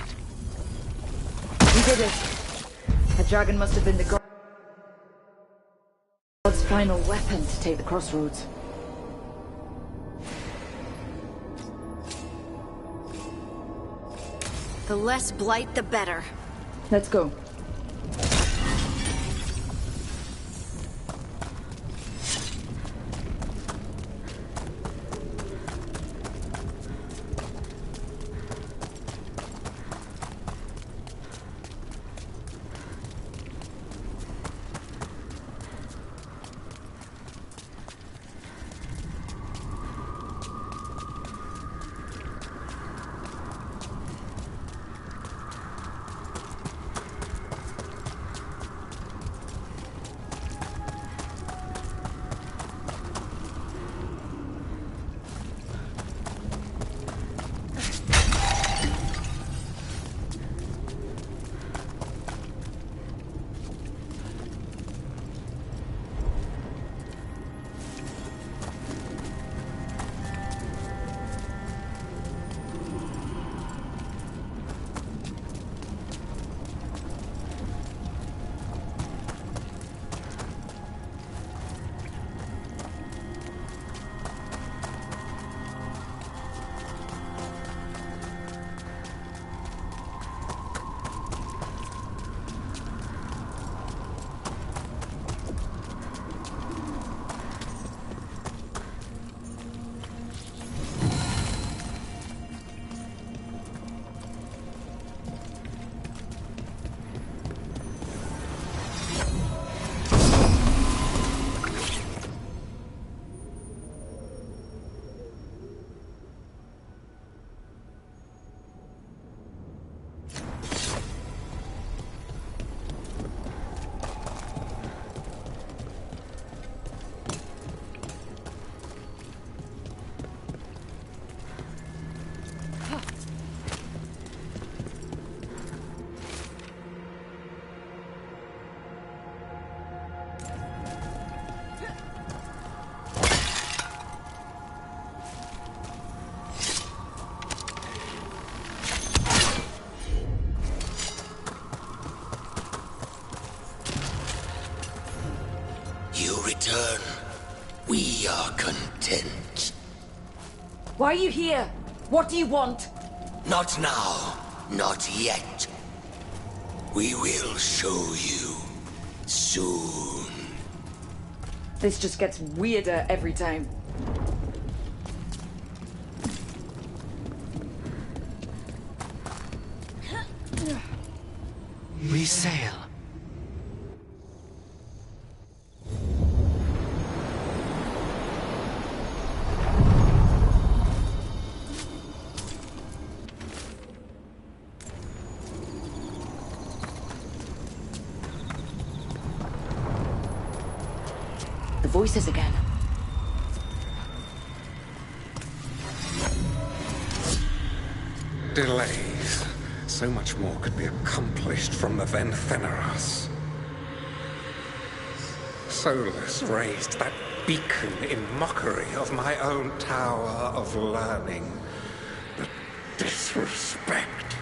We did it. That dragon must have been the god's final weapon to take the crossroads. The less blight, the better. Let's go. return, we are content. Why are you here? What do you want? Not now. Not yet. We will show you soon. This just gets weirder every time. We sail. The voices again. Delays. So much more could be accomplished from the then Feneras. Solus raised that beacon in mockery of my own tower of learning. The disrespect.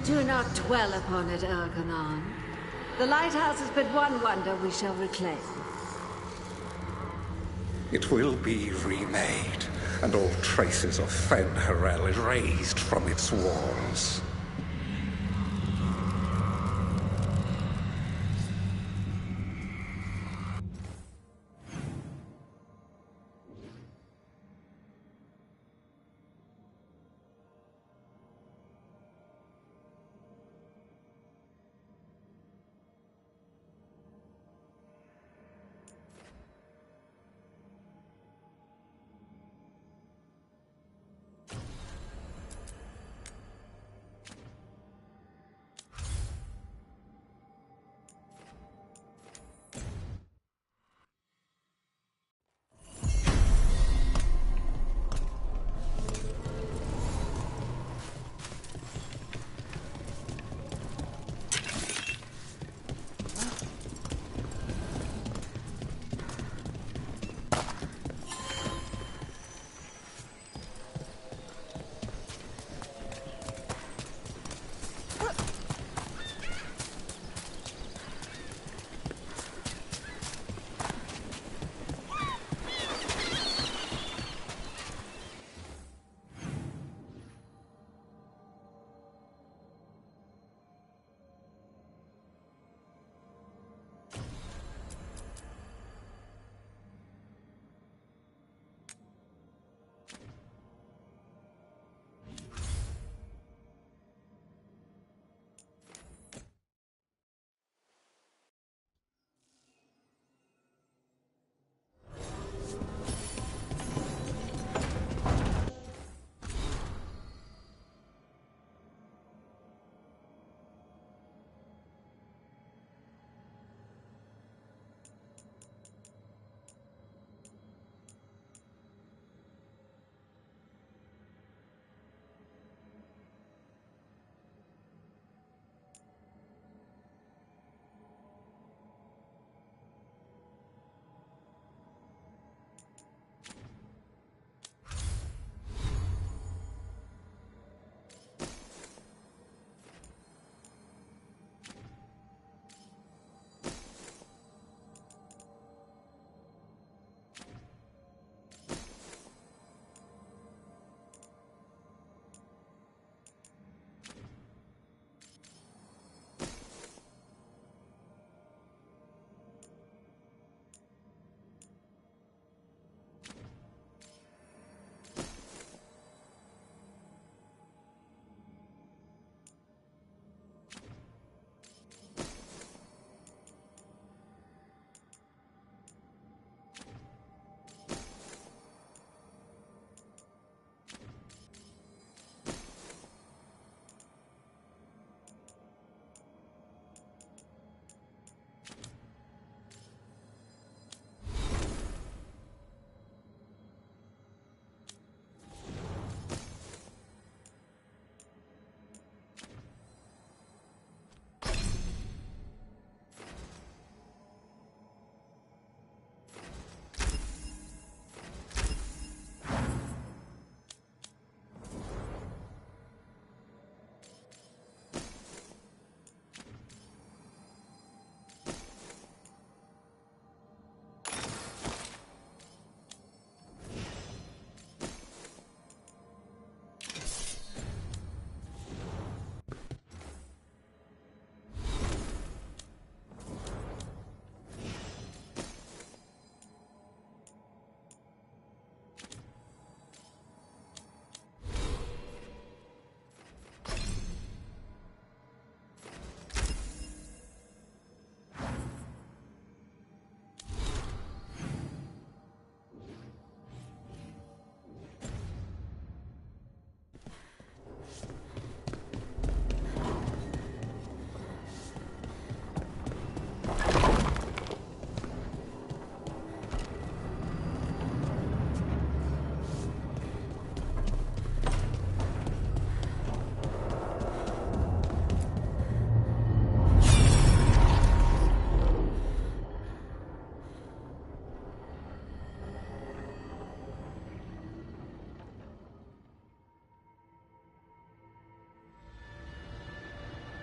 Do not dwell upon it, Ergonon. The lighthouse is but one wonder we shall reclaim. It will be remade, and all traces of Fen'Harel erased from its walls.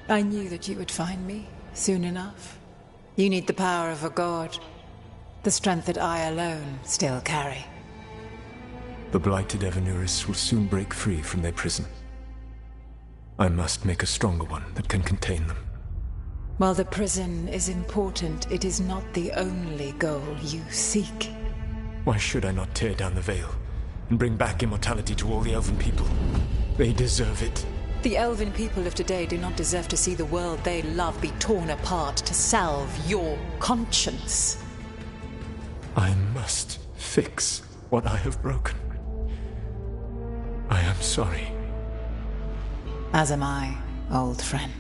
I knew that you would find me soon enough. You need the power of a god, the strength that I alone still carry. The blighted Evanuris will soon break free from their prison. I must make a stronger one that can contain them. While the prison is important, it is not the only goal you seek. Why should I not tear down the veil and bring back immortality to all the Elven people? They deserve it. The Elven people of today do not deserve to see the world they love be torn apart to salve your conscience. I must fix what I have broken. I am sorry. As am I, old friend.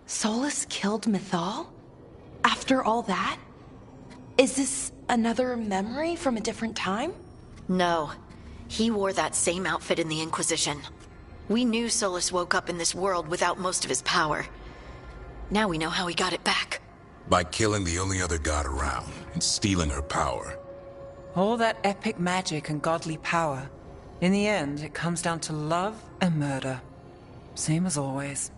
Solus killed Mythal? After all that? Is this another memory from a different time? No. He wore that same outfit in the Inquisition. We knew Solus woke up in this world without most of his power. Now we know how he got it back. By killing the only other god around and stealing her power. All that epic magic and godly power. In the end, it comes down to love and murder. Same as always.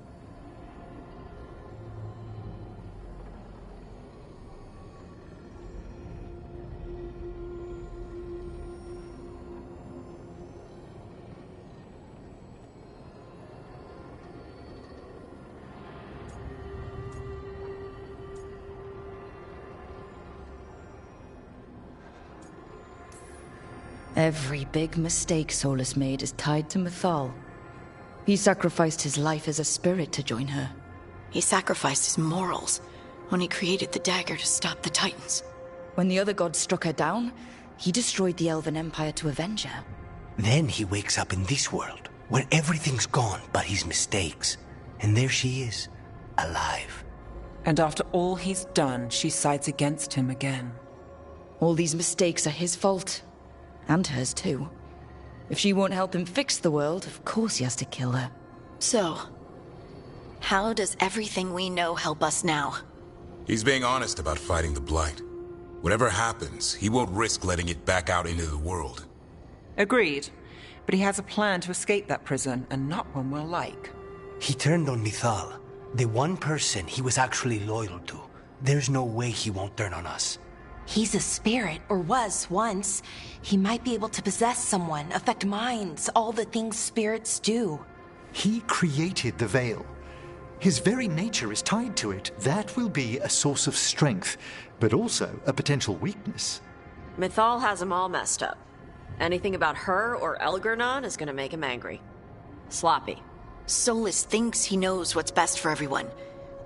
Every big mistake Solus made is tied to Mythal. He sacrificed his life as a spirit to join her. He sacrificed his morals when he created the dagger to stop the Titans. When the other gods struck her down, he destroyed the Elven Empire to avenge her. Then he wakes up in this world, where everything's gone but his mistakes. And there she is, alive. And after all he's done, she sides against him again. All these mistakes are his fault. And hers too. If she won't help him fix the world, of course he has to kill her. So, how does everything we know help us now? He's being honest about fighting the Blight. Whatever happens, he won't risk letting it back out into the world. Agreed. But he has a plan to escape that prison, and not one we'll like. He turned on Mythal, the one person he was actually loyal to. There's no way he won't turn on us. He's a spirit, or was once. He might be able to possess someone, affect minds, all the things spirits do. He created the Veil. His very nature is tied to it. That will be a source of strength, but also a potential weakness. Mythal has him all messed up. Anything about her or Elgernon is gonna make him angry. Sloppy. Solus thinks he knows what's best for everyone.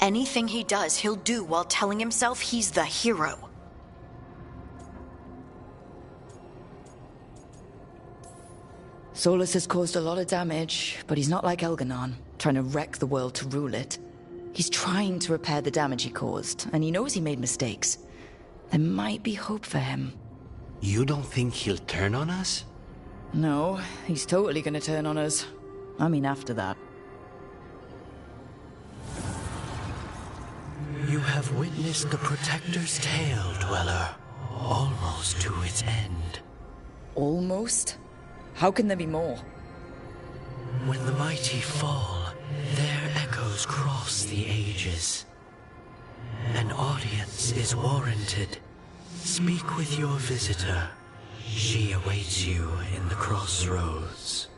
Anything he does, he'll do while telling himself he's the hero. Solus has caused a lot of damage, but he's not like Elgernon, trying to wreck the world to rule it. He's trying to repair the damage he caused, and he knows he made mistakes. There might be hope for him. You don't think he'll turn on us? No, he's totally gonna turn on us. I mean, after that. You have witnessed the Protector's tale, Dweller, almost to its end. Almost? How can there be more? When the mighty fall, their echoes cross the ages. An audience is warranted. Speak with your visitor. She awaits you in the crossroads.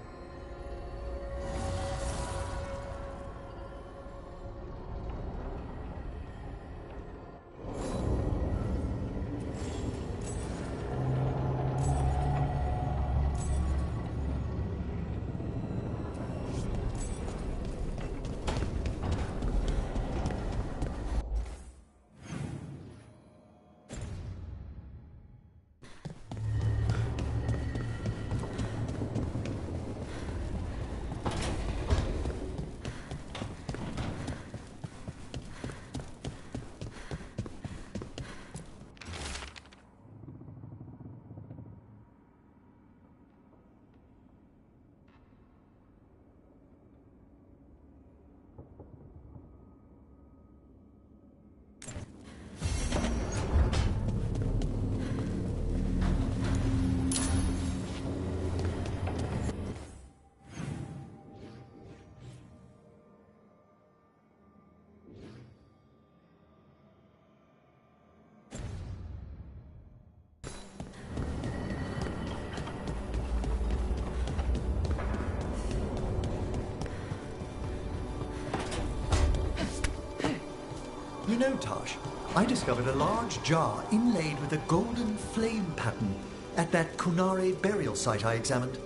you know, Tosh, I discovered a large jar inlaid with a golden flame pattern at that Kunare burial site I examined.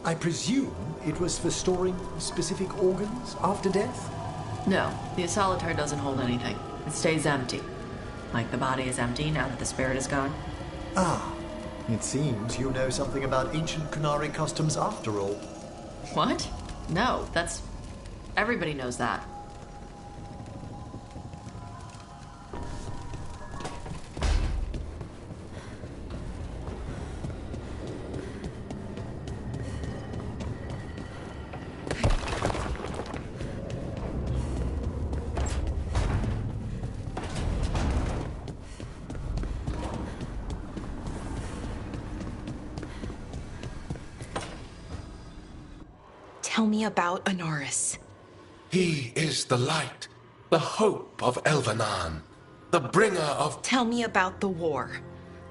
I presume it was for storing specific organs after death? No, the solitaire doesn't hold anything. It stays empty. Like the body is empty now that the spirit is gone. Ah, it seems you know something about ancient Kunare customs after all. What? No, that's... Everybody knows that. Tell me about Anaris. He is the light, the hope of Elvenan, the bringer of... Tell me about the war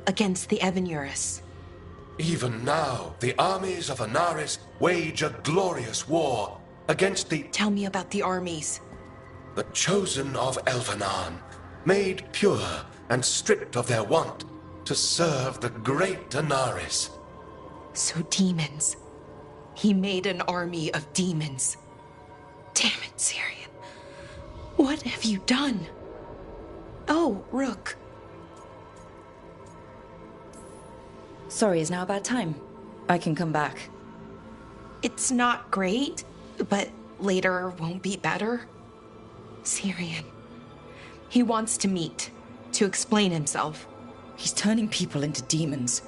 against the Evenuris. Even now, the armies of Anaris wage a glorious war against the... Tell me about the armies. The chosen of Elvenan, made pure and stripped of their want to serve the great Anaris. So demons. He made an army of demons. Damn it, Syrian. What have you done? Oh, Rook. Sorry, is now a bad time? I can come back. It's not great, but later won't be better. Syrian. He wants to meet, to explain himself. He's turning people into demons.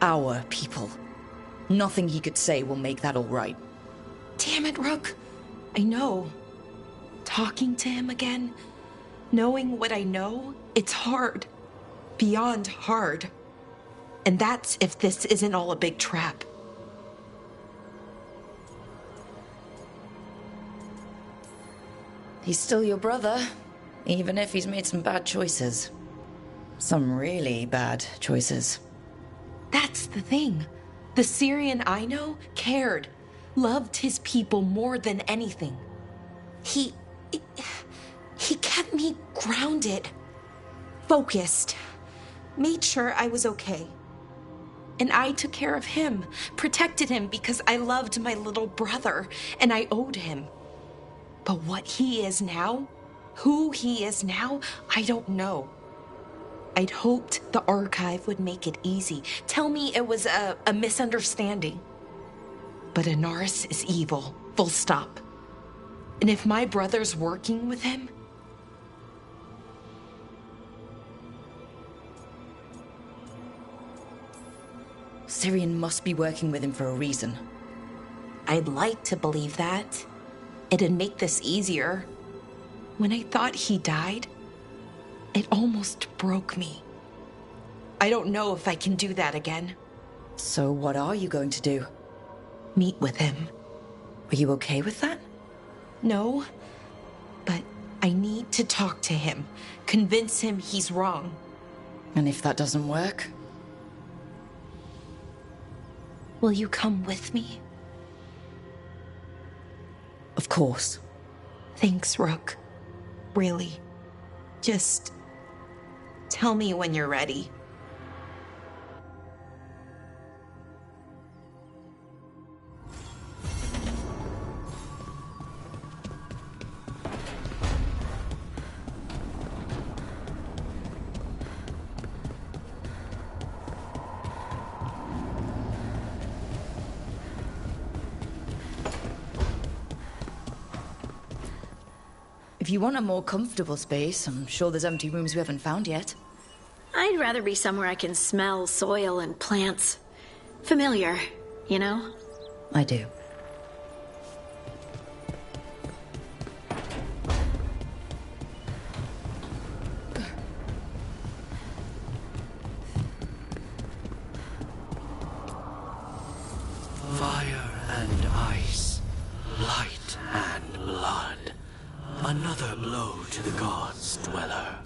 Our people. Nothing he could say will make that all right. Damn it, Rook. I know. Talking to him again, knowing what I know, it's hard. Beyond hard. And that's if this isn't all a big trap. He's still your brother, even if he's made some bad choices. Some really bad choices. That's the thing. The Syrian I know cared, loved his people more than anything. He kept me grounded, focused, made sure I was okay. And I took care of him, protected him because I loved my little brother and I owed him. But what he is now, who he is now, I don't know. I'd hoped the archive would make it easy. Tell me it was a misunderstanding. But Anaris is evil, full stop. And if my brother's working with him... Syrian must be working with him for a reason. I'd like to believe that. It'd make this easier. When I thought he died, it almost broke me. I don't know if I can do that again. So what are you going to do? Meet with him. Are you okay with that? No, but I need to talk to him. Convince him he's wrong. And if that doesn't work? Will you come with me? Of course. Thanks, Rook. Really. Just tell me when you're ready. If you want a more comfortable space, I'm sure there's empty rooms we haven't found yet. I'd rather be somewhere I can smell soil and plants. Familiar, you know? I do. Fire and ice, light and blood. Another blow to the gods' dweller.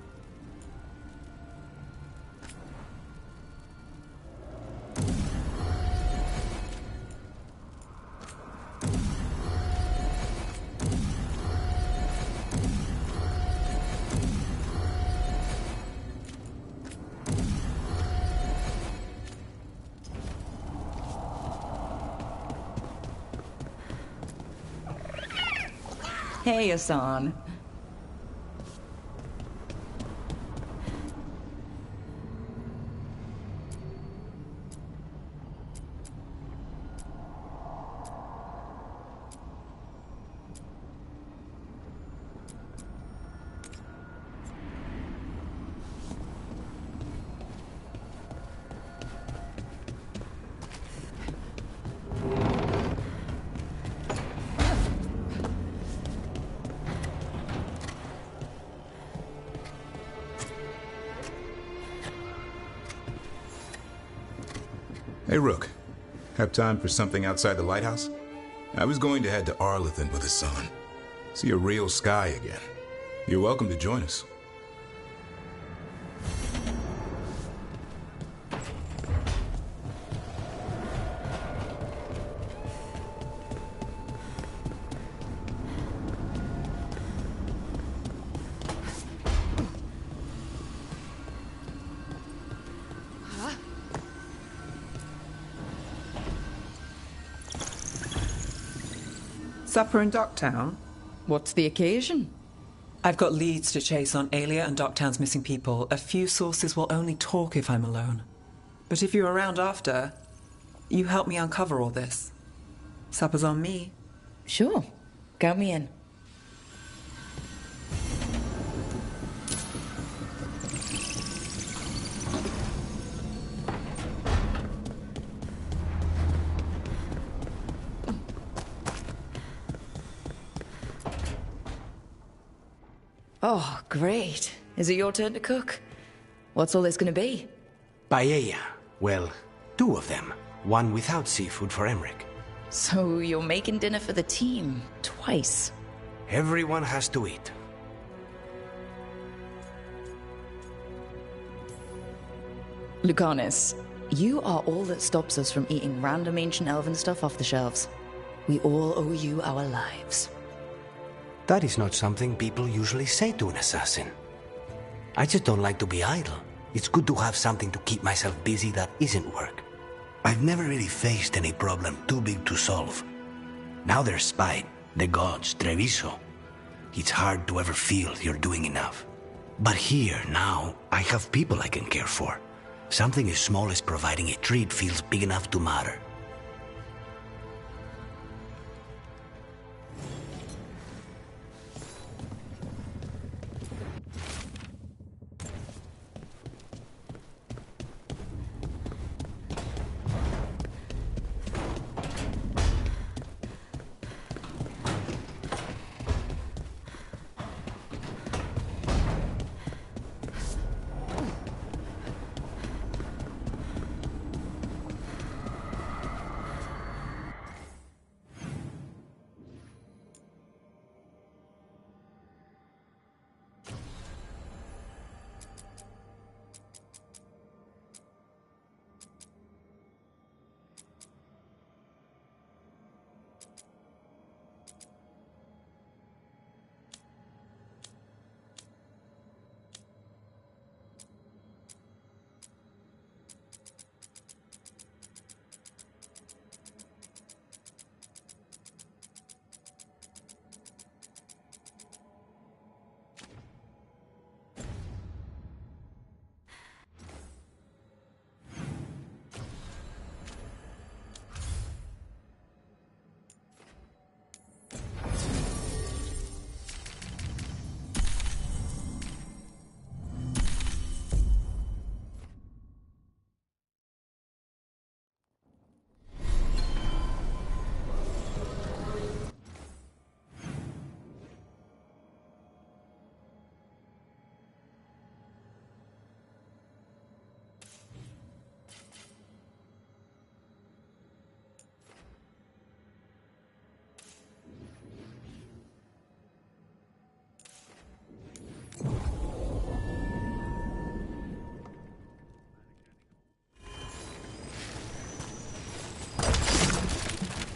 Hey, Hassan. Hey, Rook. Have time for something outside the lighthouse? I was going to head to Arlington with the sun. See a real sky again. You're welcome to join us. Supper in Docktown? What's the occasion? I've got leads to chase on Alia and Docktown's missing people. A few sources will only talk if I'm alone. But if you're around after, you help me uncover all this. Supper's on me. Sure. Count me in. Oh, great. Is it your turn to cook? What's all this gonna be? Paella. Well, 2 of them. One without seafood for Emmerich. So you're making dinner for the team twice. Everyone has to eat. Lucanus, you are all that stops us from eating random ancient elven stuff off the shelves. We all owe you our lives. That is not something people usually say to an assassin. I just don't like to be idle. It's good to have something to keep myself busy that isn't work. I've never really faced any problem too big to solve. Now there's spite, the gods, Treviso. It's hard to ever feel you're doing enough. But here, now, I have people I can care for. Something as small as providing a treat feels big enough to matter.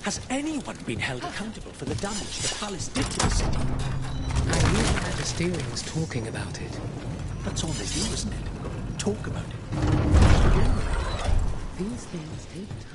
Has anyone been held accountable for the damage the palace did to the city? I hear the Magisterium is talking about it. That's all they do, isn't it? Talk about it. These things take time.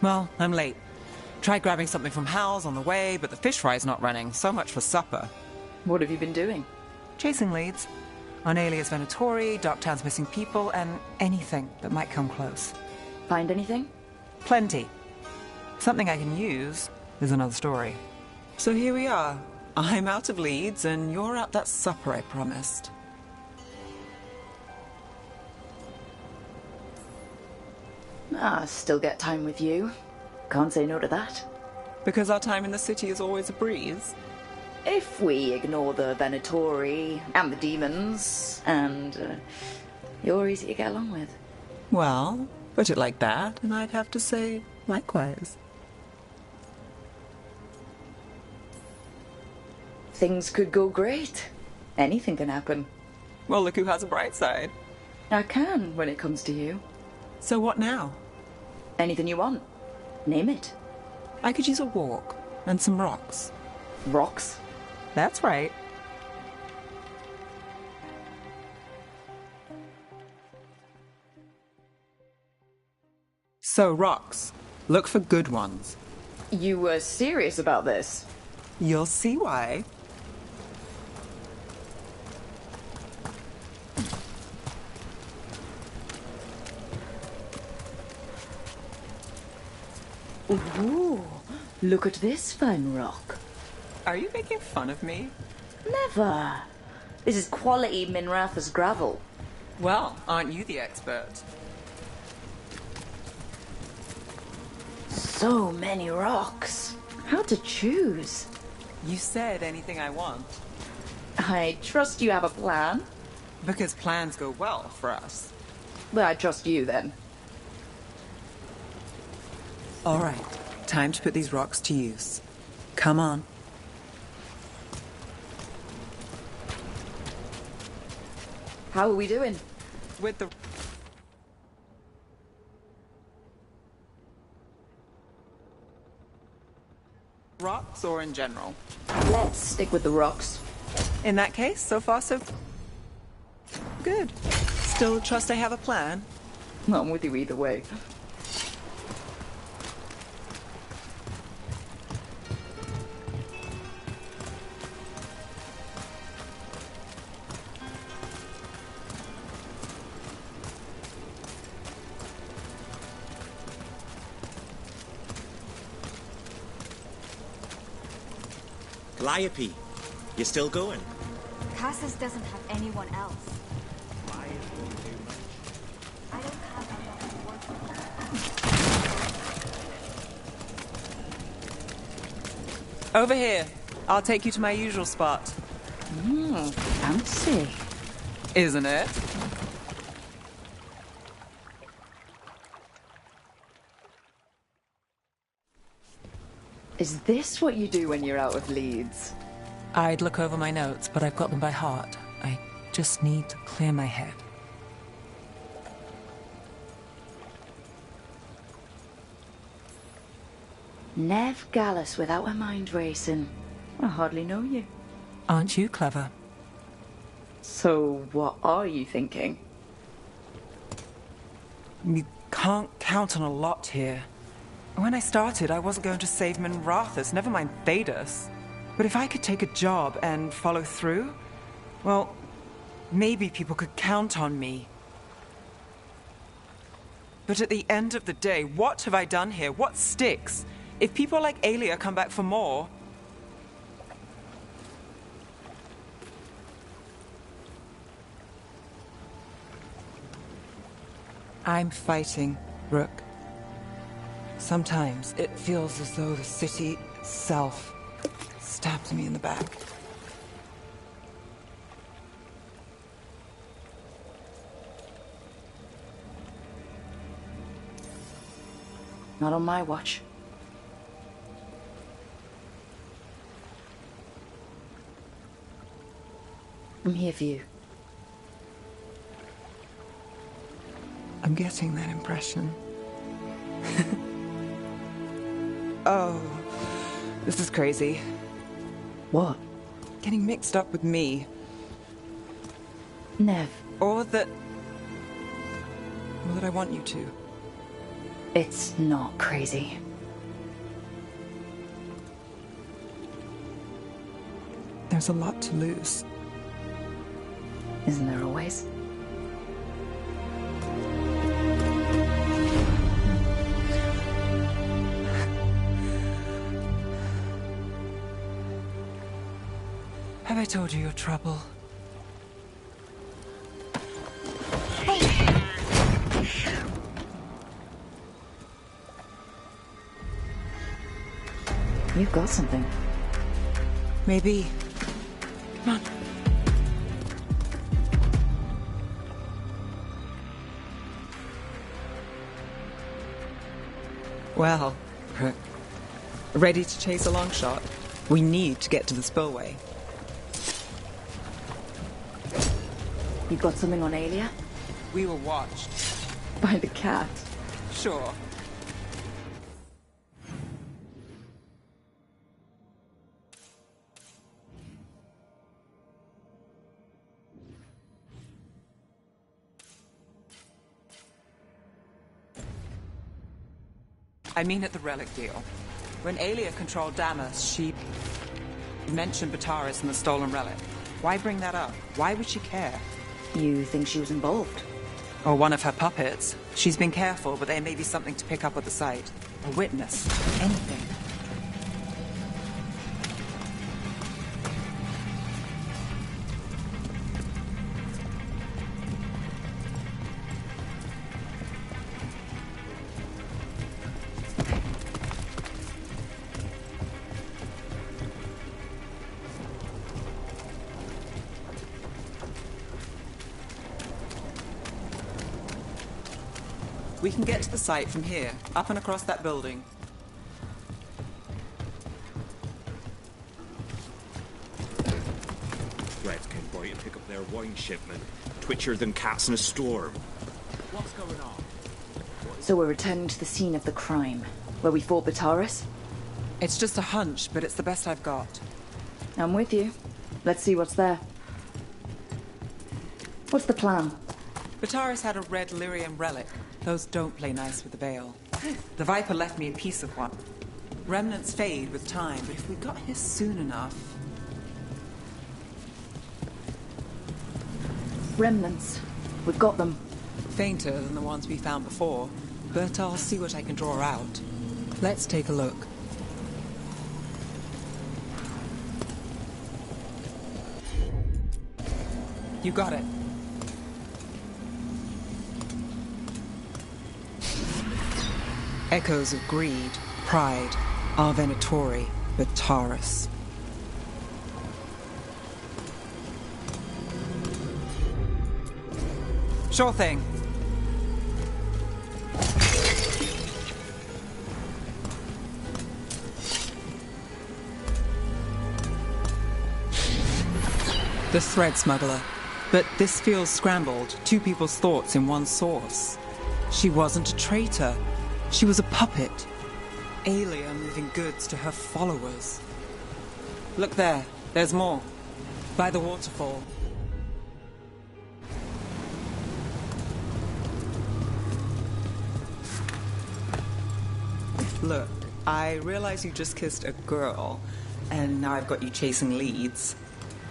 Well, I'm late. Tried grabbing something from Hal's on the way, but the fish fry's not running. So much for supper. What have you been doing? Chasing leads. On Alias Venatori, Docktown's missing people, and anything that might come close. Find anything? Plenty. Something I can use is another story. So here we are. I'm out of leads, and you're at that supper I promised. Still get time with you. Can't say no to that. Because our time in the city is always a breeze? If we ignore the Venatori and the demons, and you're easy to get along with. Well, put it like that, and I'd have to say likewise. Things could go great. Anything can happen. Well, look who has a bright side. I can, when it comes to you. So what now? Anything you want. Name it. I could use a walk and some rocks. Rocks? That's right. So, rocks. Look for good ones. You were serious about this? You'll see why. Ooh, look at this fine rock. Are you making fun of me? Never. This is quality Minratha's gravel. Well, aren't you the expert? So many rocks. How to choose? You said anything I want. I trust you have a plan. Because plans go well for us. But I trust you then. All right, time to put these rocks to use. Come on. How are we doing? With the... rocks or in general? Let's stick with the rocks. In that case, so far so... good. Still trust I have a plan? I'm with you either way. Calliope, you still going? Cassis doesn't have anyone else. I don't have anyone. Over here. I'll take you to my usual spot. Fancy. Isn't it? Is this what you do when you're out of leads? I'd look over my notes, but I've got them by heart. I just need to clear my head. Nev Gallus without a mind racing. I hardly know you. Aren't you clever? So, what are you thinking? You can't count on a lot here. When I started, I wasn't going to save Minrathus, never mind Thedas. But if I could take a job and follow through, well, maybe people could count on me. But at the end of the day, what have I done here? What sticks? If people like Aelia come back for more... I'm fighting, Rook. Sometimes it feels as though the city itself stabs me in the back. Not on my watch. I'm here for you. I'm getting that impression. Oh, this is crazy. What? Getting mixed up with me. Nev. Or that I want you to. It's not crazy. There's a lot to lose. Isn't there always? Have I told you your trouble? You've got something. Maybe. Come on. Well, ready to chase a long shot? We need to get to the spillway. You got something on Aelia? We were watched. By the cat? Sure. I mean at the relic deal. When Aelia controlled Damas, she mentioned Bataris and the stolen relic. Why bring that up? Why would she care? You think she was involved? Or one of her puppets. She's been careful, but there may be something to pick up at the site. A witness. Anything. We can get to the site from here, up and across that building. Reds came by to pick up their wine shipment. Twitchier than cats in a storm. What's going on? So we're returning to the scene of the crime, where we fought Bataris? It's just a hunch, but it's the best I've got. I'm with you. Let's see what's there. What's the plan? Bataris had a red lyrium relic. Those don't play nice with the Veil. The Viper left me a piece of one. Remnants fade with time, but if we got here soon enough... Remnants. We've got them. Fainter than the ones we found before, but I'll see what I can draw out. Let's take a look. You got it. Echoes of greed, pride, our Venatori, Bataris. Sure thing. The thread smuggler. But this feels scrambled. Two people's thoughts in one source. She wasn't a traitor. She was a puppet. Aelia moving goods to her followers. Look there. There's more. By the waterfall. Look, I realize you just kissed a girl, and now I've got you chasing leads.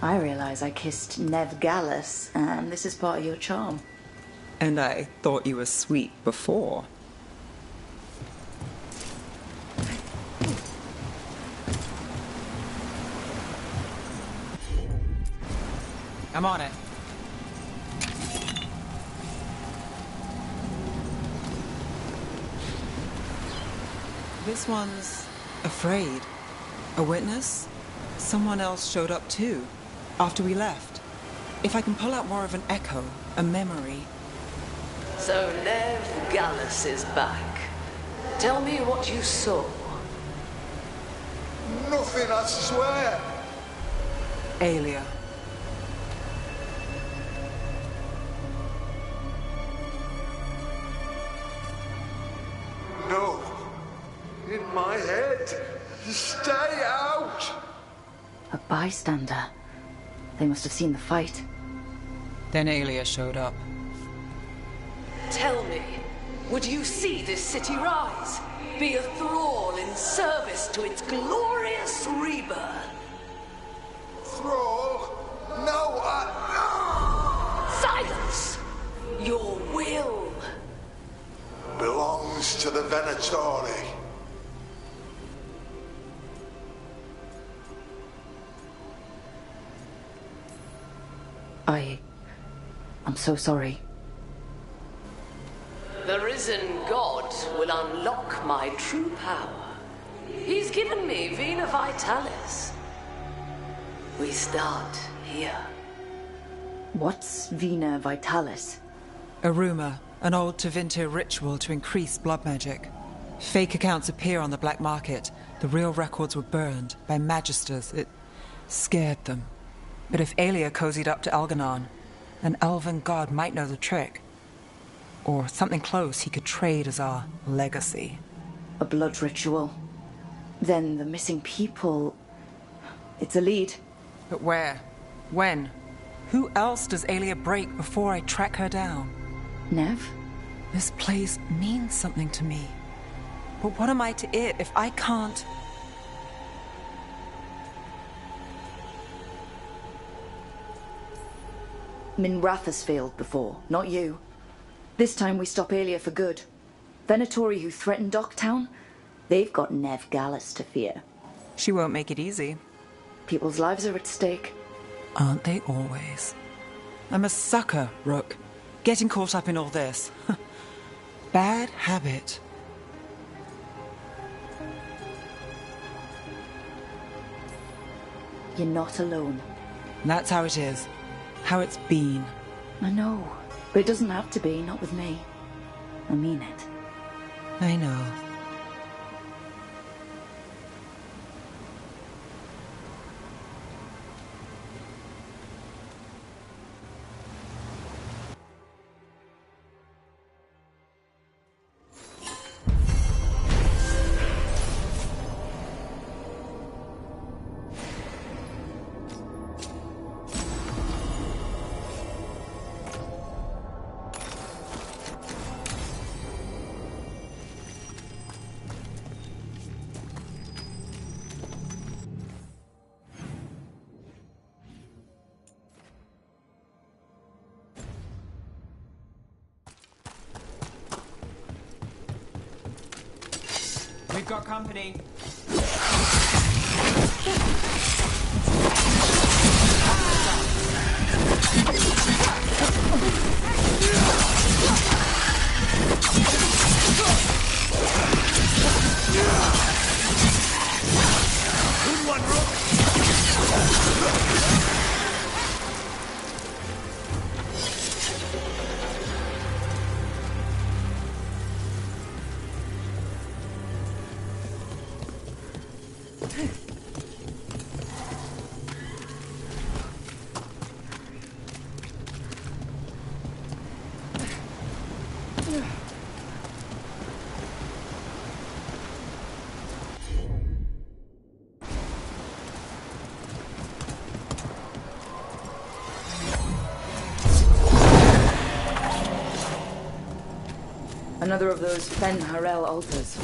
I realize I kissed Nev Gallus, and this is part of your charm. And I thought you were sweet before. I'm on it. This one's afraid. A witness? Someone else showed up too, after we left. If I can pull out more of an echo, a memory. So Nev Gallus is back. Tell me what you saw. Nothing, I swear. Aelia. No. In my head. Stay out! A bystander. They must have seen the fight. Then Aelia showed up. Tell me, Would you see this city rise? Be a thrall in service to its glorious rebirth? Thrall? No, Silence! Your will belongs to the Venatori. I'm so sorry. The risen god will unlock my true power. He's given me Vena Vitalis. We start here. What's Vena Vitalis? A rumor, an old Tevinter ritual to increase blood magic. Fake accounts appear on the black market. The real records were burned by magisters. It scared them. But if Aelia cozied up to Algernon, an elven god might know the trick. Or something close he could trade as our legacy. A blood ritual. Then the missing people... It's a lead. But where? When? Who else does Aelia break before I track her down? Nev? This place means something to me. But what am I to it if I can't... Minrath has failed before, not you. This time we stop Aelia for good. Venatori who threatened Docktown, they've got Nev Gallus to fear. She won't make it easy. People's lives are at stake. Aren't they always? I'm a sucker, Rook. Getting caught up in all this. Bad habit. You're not alone. That's how it is. How it's been. I know, but it doesn't have to be, not with me. I mean it. I know. We've got company. Good one, Rook. Another of those Fen Harel altars.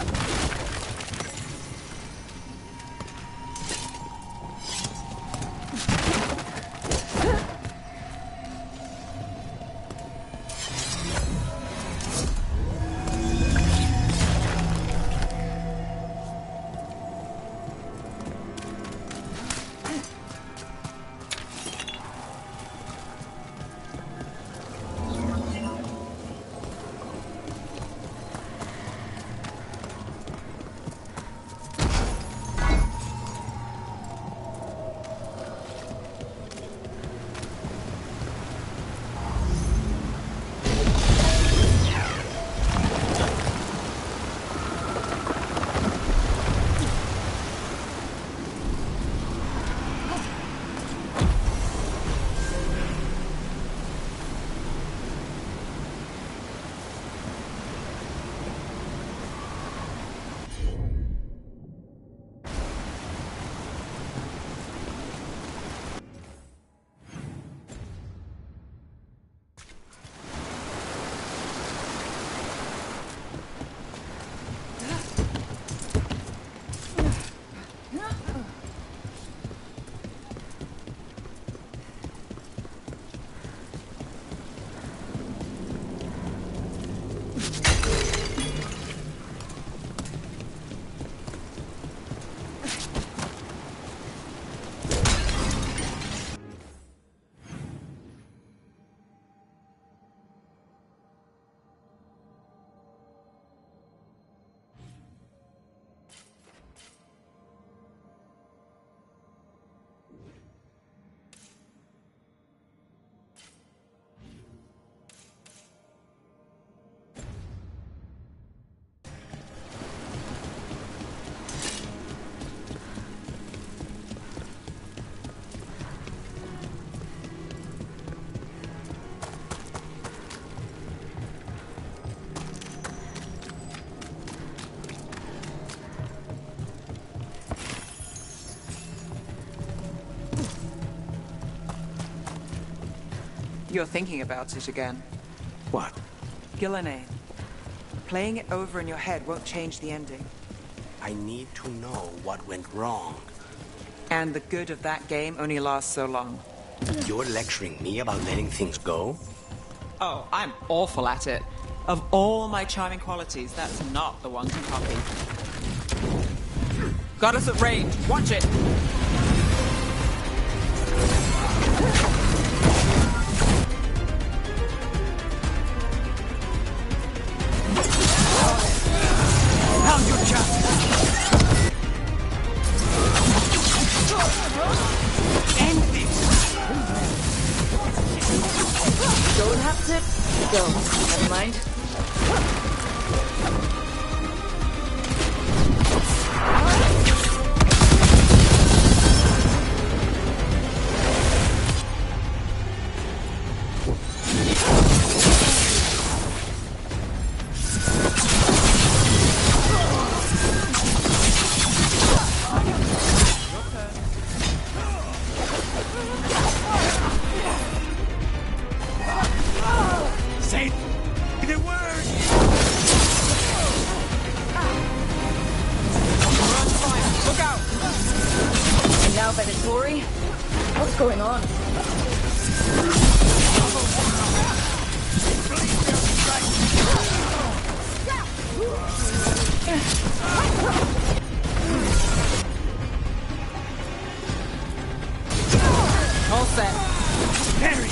You're thinking about it again. What? Gillenane. Playing it over in your head won't change the ending. I need to know what went wrong. And the good of that game only lasts so long. You're lecturing me about letting things go? Oh, I'm awful at it. Of all my charming qualities, that's not the one to copy. Got us at range. Watch it! How's your chance? End this! Don't have to go. Never mind. Say the word! Look out! And now Venatori? What's going on? All set. Harry!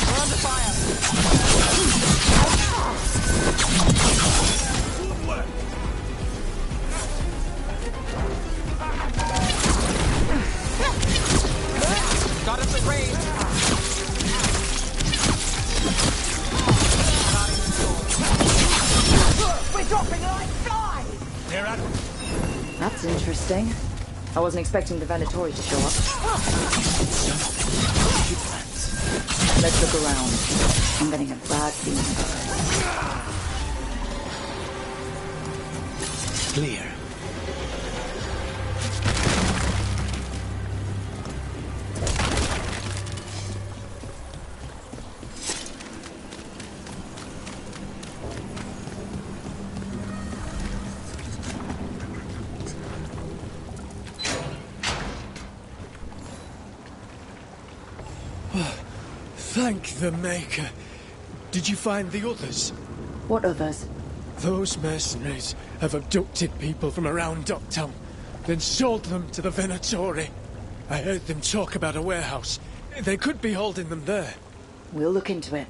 We're under fire. Got us at range. We're dropping like flies. They're at That's interesting. I wasn't expecting the Venatori to show up. Let's look around. I'm getting a bad feeling about it. clear. Thank the Maker. Did you find the others? What others? Those mercenaries have abducted people from around Docktown, then sold them to the Venatori. I heard them talk about a warehouse. They could be holding them there. We'll look into it.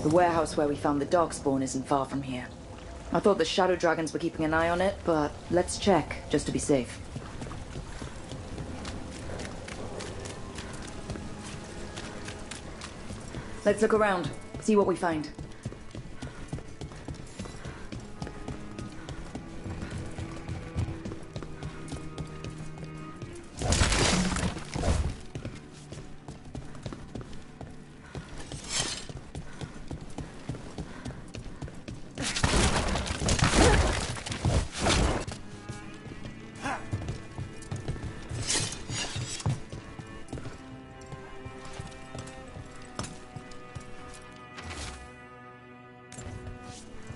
The warehouse where we found the Darkspawn isn't far from here. I thought the Shadow Dragons were keeping an eye on it, but let's check, just to be safe. Let's look around, see what we find.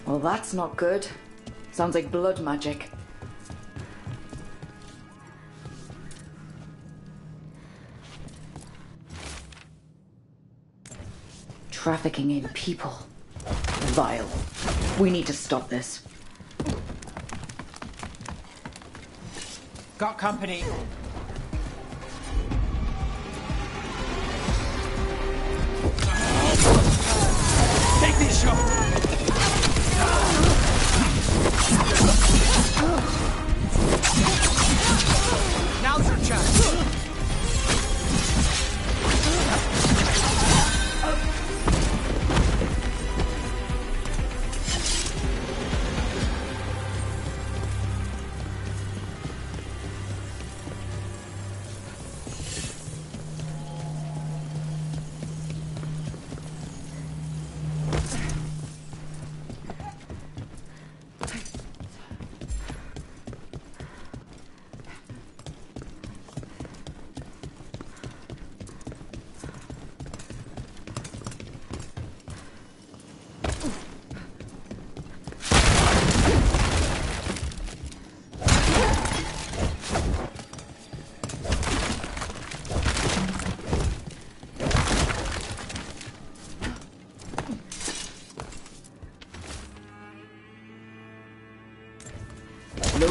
Well, that's not good. Sounds like blood magic. Trafficking in people. Vile. We need to stop this. Got company. Take this shot! Now's your chance.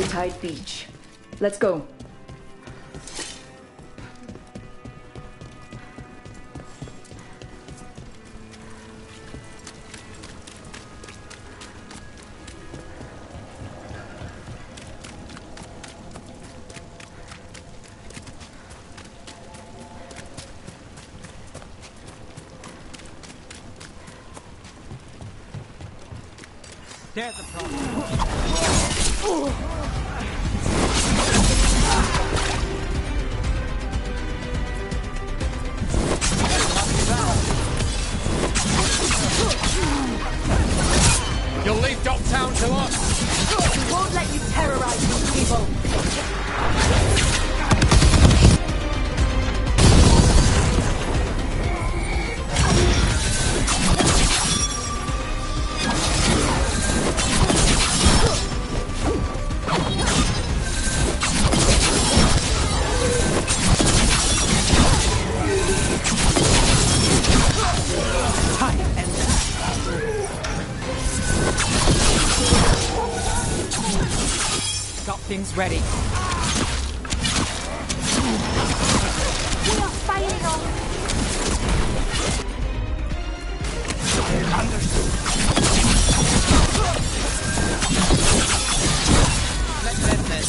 Tide Beach. Let's go. There's a problem. You'll leave Docktown to us! We won't let you terrorize these people! Got things ready. We are fighting on. Let's end this.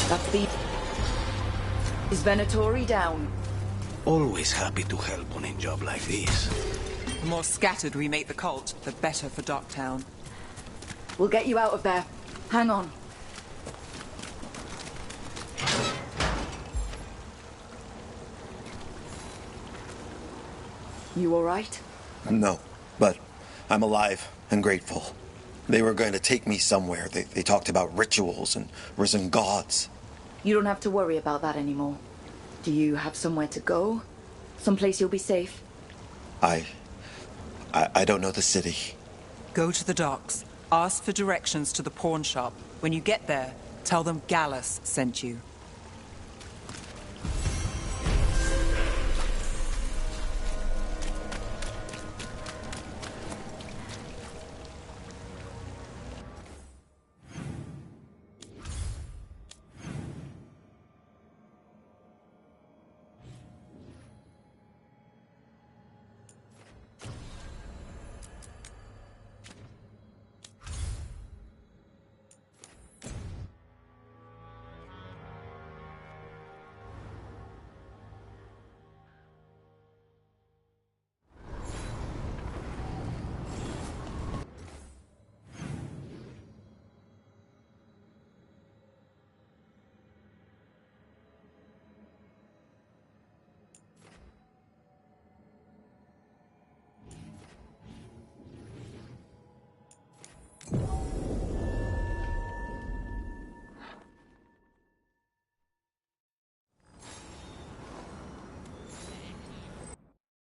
That's the... Is Venatori down? Always happy to help on a job like this. The more scattered we make the cult, the better for Docktown. We'll get you out of there. Hang on. You all right? No, but I'm alive and grateful. They were going to take me somewhere. They talked about rituals and risen gods. You don't have to worry about that anymore. Do you have somewhere to go? Someplace you'll be safe? I don't know the city. Go to the docks. Ask for directions to the pawn shop. When you get there, tell them Gallus sent you.